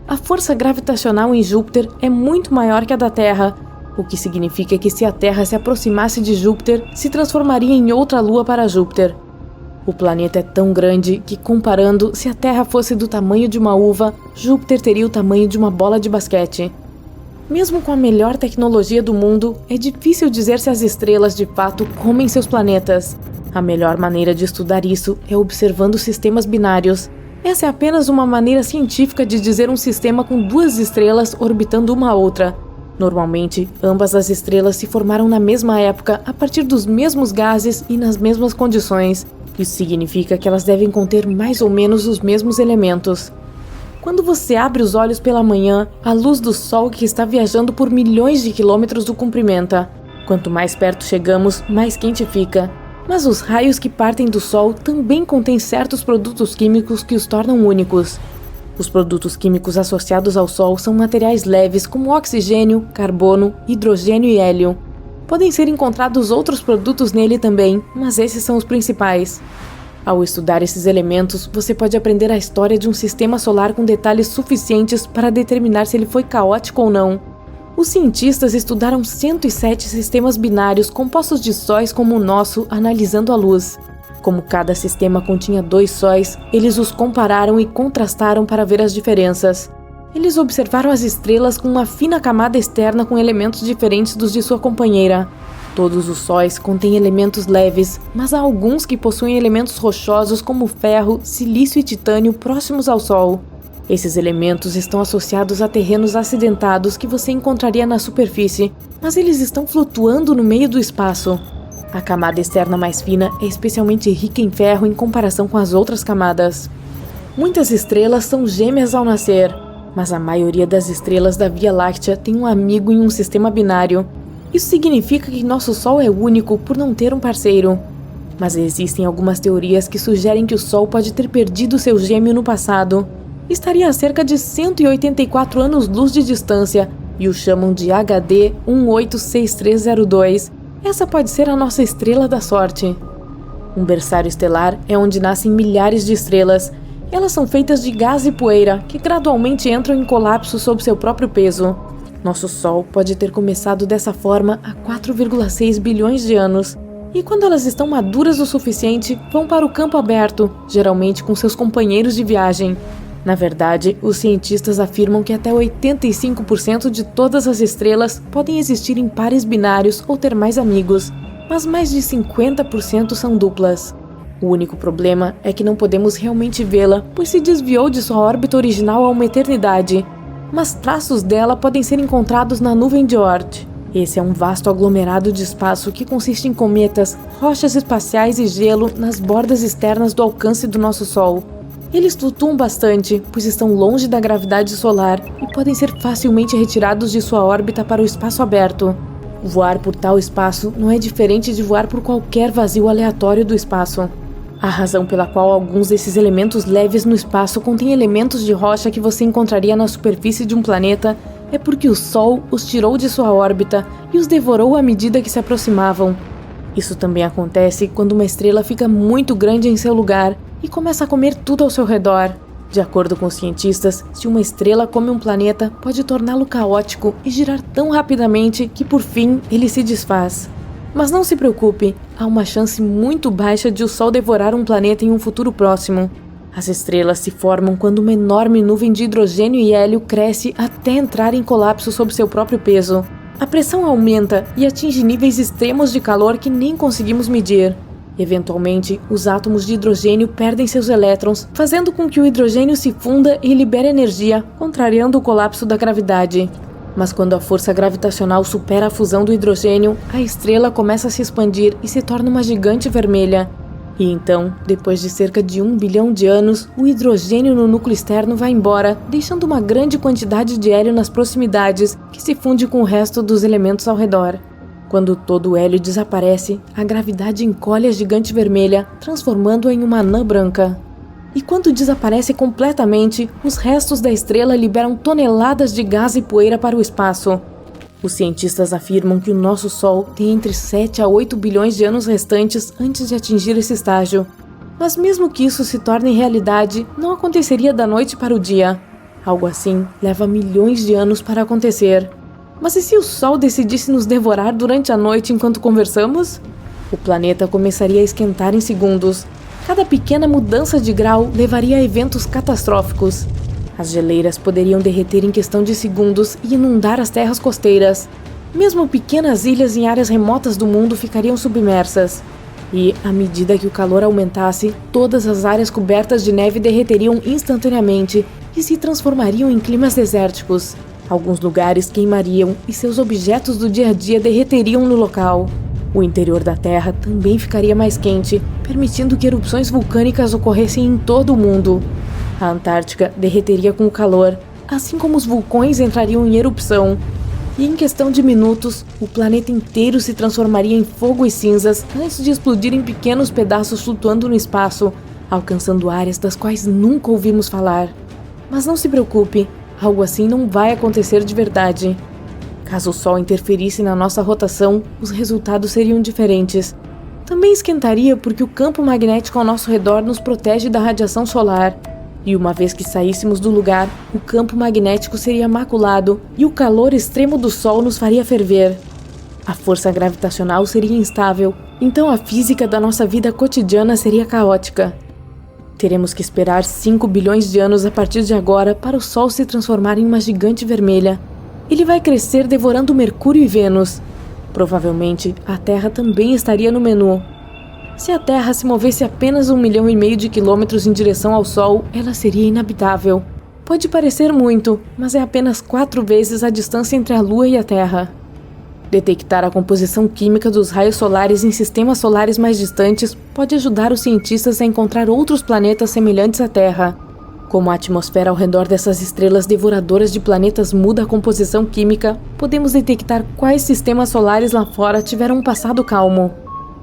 A força gravitacional em Júpiter é muito maior que a da Terra, o que significa que se a Terra se aproximasse de Júpiter, se transformaria em outra lua para Júpiter. O planeta é tão grande que, comparando, se a Terra fosse do tamanho de uma uva, Júpiter teria o tamanho de uma bola de basquete. Mesmo com a melhor tecnologia do mundo, é difícil dizer se as estrelas de fato comem seus planetas. A melhor maneira de estudar isso é observando sistemas binários. Essa é apenas uma maneira científica de dizer um sistema com 2 estrelas orbitando uma a outra. Normalmente, ambas as estrelas se formaram na mesma época, a partir dos mesmos gases e nas mesmas condições. Isso significa que elas devem conter mais ou menos os mesmos elementos. Quando você abre os olhos pela manhã, a luz do Sol que está viajando por milhões de quilômetros o cumprimenta. Quanto mais perto chegamos, mais quente fica. Mas os raios que partem do Sol também contêm certos produtos químicos que os tornam únicos. Os produtos químicos associados ao Sol são materiais leves como oxigênio, carbono, hidrogênio e hélio. Podem ser encontrados outros produtos nele também, mas esses são os principais. Ao estudar esses elementos, você pode aprender a história de um sistema solar com detalhes suficientes para determinar se ele foi caótico ou não. Os cientistas estudaram 107 sistemas binários compostos de sóis como o nosso, analisando a luz. Como cada sistema continha 2 sóis, eles os compararam e contrastaram para ver as diferenças. Eles observaram as estrelas com uma fina camada externa com elementos diferentes dos de sua companheira. Todos os sóis contêm elementos leves, mas há alguns que possuem elementos rochosos como ferro, silício e titânio próximos ao Sol. Esses elementos estão associados a terrenos acidentados que você encontraria na superfície, mas eles estão flutuando no meio do espaço. A camada externa mais fina é especialmente rica em ferro em comparação com as outras camadas. Muitas estrelas são gêmeas ao nascer, mas a maioria das estrelas da Via Láctea tem um amigo em um sistema binário. Isso significa que nosso Sol é único por não ter um parceiro. Mas existem algumas teorias que sugerem que o Sol pode ter perdido seu gêmeo no passado. Estaria a cerca de 184 anos-luz de distância e o chamam de HD 186302. Essa pode ser a nossa estrela da sorte. Um berçário estelar é onde nascem milhares de estrelas. Elas são feitas de gás e poeira, que gradualmente entram em colapso sob seu próprio peso. Nosso Sol pode ter começado dessa forma há 4,6 bilhões de anos. E quando elas estão maduras o suficiente, vão para o campo aberto, geralmente com seus companheiros de viagem. Na verdade, os cientistas afirmam que até 85% de todas as estrelas podem existir em pares binários ou ter mais amigos, mas mais de 50% são duplas. O único problema é que não podemos realmente vê-la, pois se desviou de sua órbita original há uma eternidade, mas traços dela podem ser encontrados na nuvem de Oort. Esse é um vasto aglomerado de espaço que consiste em cometas, rochas espaciais e gelo nas bordas externas do alcance do nosso Sol. Eles flutuam bastante, pois estão longe da gravidade solar e podem ser facilmente retirados de sua órbita para o espaço aberto. Voar por tal espaço não é diferente de voar por qualquer vazio aleatório do espaço. A razão pela qual alguns desses elementos leves no espaço contêm elementos de rocha que você encontraria na superfície de um planeta é porque o Sol os tirou de sua órbita e os devorou à medida que se aproximavam. Isso também acontece quando uma estrela fica muito grande em seu lugar e começa a comer tudo ao seu redor. De acordo com os cientistas, se uma estrela come um planeta, pode torná-lo caótico e girar tão rapidamente que por fim ele se desfaz. Mas não se preocupe, há uma chance muito baixa de o Sol devorar um planeta em um futuro próximo. As estrelas se formam quando uma enorme nuvem de hidrogênio e hélio cresce até entrar em colapso sob seu próprio peso. A pressão aumenta e atinge níveis extremos de calor que nem conseguimos medir. Eventualmente, os átomos de hidrogênio perdem seus elétrons, fazendo com que o hidrogênio se funda e libere energia, contrariando o colapso da gravidade. Mas quando a força gravitacional supera a fusão do hidrogênio, a estrela começa a se expandir e se torna uma gigante vermelha. E então, depois de cerca de 1 bilhão de anos, o hidrogênio no núcleo externo vai embora, deixando uma grande quantidade de hélio nas proximidades, que se funde com o resto dos elementos ao redor. Quando todo o hélio desaparece, a gravidade encolhe a gigante vermelha, transformando-a em uma anã branca. E quando desaparece completamente, os restos da estrela liberam toneladas de gás e poeira para o espaço. Os cientistas afirmam que o nosso Sol tem entre 7 a 8 bilhões de anos restantes antes de atingir esse estágio. Mas mesmo que isso se torne realidade, não aconteceria da noite para o dia. Algo assim leva milhões de anos para acontecer. Mas e se o Sol decidisse nos devorar durante a noite enquanto conversamos? O planeta começaria a esquentar em segundos. Cada pequena mudança de grau levaria a eventos catastróficos. As geleiras poderiam derreter em questão de segundos e inundar as terras costeiras. Mesmo pequenas ilhas em áreas remotas do mundo ficariam submersas. E, à medida que o calor aumentasse, todas as áreas cobertas de neve derreteriam instantaneamente e se transformariam em climas desérticos. Alguns lugares queimariam e seus objetos do dia a dia derreteriam no local. O interior da Terra também ficaria mais quente, permitindo que erupções vulcânicas ocorressem em todo o mundo. A Antártica derreteria com o calor, assim como os vulcões entrariam em erupção. E em questão de minutos, o planeta inteiro se transformaria em fogo e cinzas antes de explodir em pequenos pedaços flutuando no espaço, alcançando áreas das quais nunca ouvimos falar. Mas não se preocupe, algo assim não vai acontecer de verdade. Caso o Sol interferisse na nossa rotação, os resultados seriam diferentes. Também esquentaria porque o campo magnético ao nosso redor nos protege da radiação solar. E uma vez que saíssemos do lugar, o campo magnético seria maculado e o calor extremo do Sol nos faria ferver. A força gravitacional seria instável, então a física da nossa vida cotidiana seria caótica. Teremos que esperar 5 bilhões de anos a partir de agora para o Sol se transformar em uma gigante vermelha. Ele vai crescer devorando Mercúrio e Vênus. Provavelmente, a Terra também estaria no menu. Se a Terra se movesse apenas 1,5 milhão de quilômetros em direção ao Sol, ela seria inabitável. Pode parecer muito, mas é apenas 4 vezes a distância entre a Lua e a Terra. Detectar a composição química dos raios solares em sistemas solares mais distantes pode ajudar os cientistas a encontrar outros planetas semelhantes à Terra. Como a atmosfera ao redor dessas estrelas devoradoras de planetas muda a composição química, podemos detectar quais sistemas solares lá fora tiveram um passado calmo.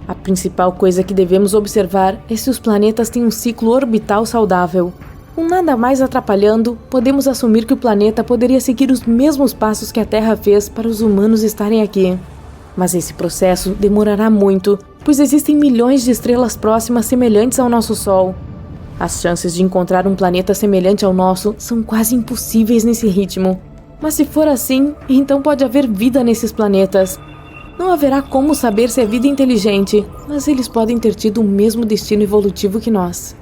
A principal coisa que devemos observar é se os planetas têm um ciclo orbital saudável. Com nada mais atrapalhando, podemos assumir que o planeta poderia seguir os mesmos passos que a Terra fez para os humanos estarem aqui. Mas esse processo demorará muito, pois existem milhões de estrelas próximas semelhantes ao nosso Sol. As chances de encontrar um planeta semelhante ao nosso são quase impossíveis nesse ritmo. Mas se for assim, então pode haver vida nesses planetas. Não haverá como saber se é vida inteligente, mas eles podem ter tido o mesmo destino evolutivo que nós.